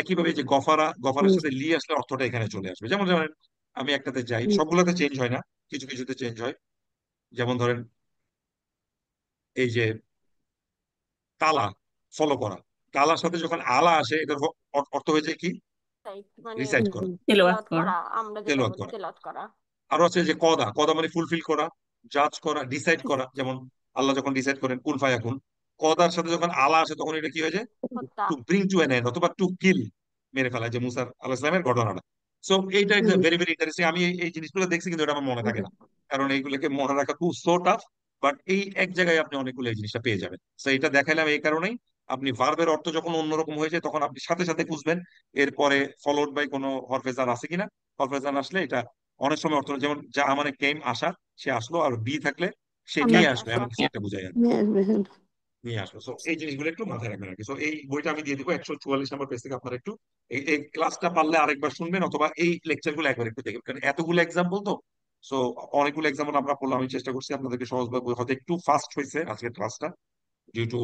একইভাবে যে গফারা, গফারের সাথে লি আসলে অর্থটা এখানে চলে আসবে। যেমন ধরেন, আমি একটাতে যাই, সবগুলোতে চেঞ্জ হয় না, কিছু কিছুতে চেঞ্জ হয়। যেমন ধরেন, এই যে তালা, ফলো করা, তালার সাথে যখন আলা আসে, এটার অর্থ হয়ে যায় কি, তাই মানে রিসাইড করা, তেলাওয়াত তেলাওয়াত করা করা, আমরা যেটা তেলাওয়াত বলি করা। তেলাওয়াত করা, আরো আছে যে কদা, কদা মানে ফুলফিল করা, জাজ করা, ডিসাইড করা। যেমন আল্লাহ যখন ডিসাইড করেন কুন ফায়াকুন, কদার সাথে যখন আলা আসে, তখন এটা কি হয়ে যায়, হত্যা, to bring to an end, অথবা টু কিল, মেরে ফেলা, যে মুসা আলাইহিস সালামের ঘটনাটা। সো এইটা হুম। Very very interesting. আমি এই জিনিসগুলো দেখছি, কিন্তু এটা আমার মনে থাকে না, কারণ এইগুলোকে মনে রাখা খুব সো টাফ। বাট এই এক জায়গায় আপনি অনেকগুলো এই জিনিসটা পেয়ে যাবেন। তো এটা দেখাইলাম এই কারণেই, আপনি ভার্বের অর্থ যখন অন্যরকম হয়ে যায় তখন আপনি সাথে সাথে খুঁজবেন এরপরে ফলোড বাই কোনো হরফেজান আছে কিনা। হরফেজান আসলে এটা অনেক সময় অর্থ, যেমন যা মানে কেম আসা, সে আসলো, আর বি থাকলে সে আমরা নিয়ে আসবে, এমন কিছু একটা বোঝায় আর কি। নিয়ে আসবে, হ্যাঁ। নিয়ে আসবে। সো এই জিনিসগুলো একটু মাথায় রাখবেন আর কি। সো এই বইটা আমি দিয়ে দিব 144 নম্বর পেজ থেকে। আপনারা একটু এই ক্লাসটা পারলে আরেকবার শুনবেন, অথবা এই লেকচারগুলো একবার একটু দেখবেন, কারণ এতগুলো এক্সাম্পল তো। সো অনেকগুলো এক্সাম্পল আমরা পড়লাম, আমি চেষ্টা করছি আপনাদেরকে সহজভাবে, হয়তো একটু ফাস্ট হয়েছে আজকের ক্লাসটা ডিউ টু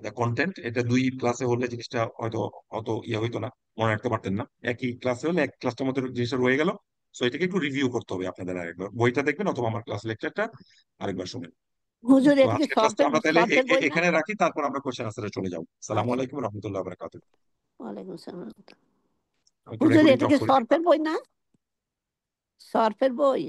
দ্য কন্টেন্ট। এটা 2 ক্লাসে হলে জিনিসটা হয়তো অত ইয়ে হইতো না, মনে রাখতে পারতেন না। একই ক্লাসে হলে এক ক্লাসটার মধ্যে জিনিসটা রয়ে গেল। সো এটাকে একটু রিভিউ করতে হবে আপনাদের আরেকবার, বইটা দেখবেন অথবা আমার ক্লাস লেকচারটা আরেকবার শুনেন। হুজুর, তো এটা কি আজকের ক্লাসটা আমরা তাহলে শর্টের বই না? এখানে রাখি, তারপর আমরা কোশ্চেন আনসারে চলে যাবো। সালামু আচ্ছা, আলাইকুম রহমতুল্লাহ বারাকাতুহু। ওয়ালাইকুম সালাম। আমি একটু হুজুর, রেকর্ডিংটা এটা অফ কি করি। শর্টের বই না? শর্টের বই?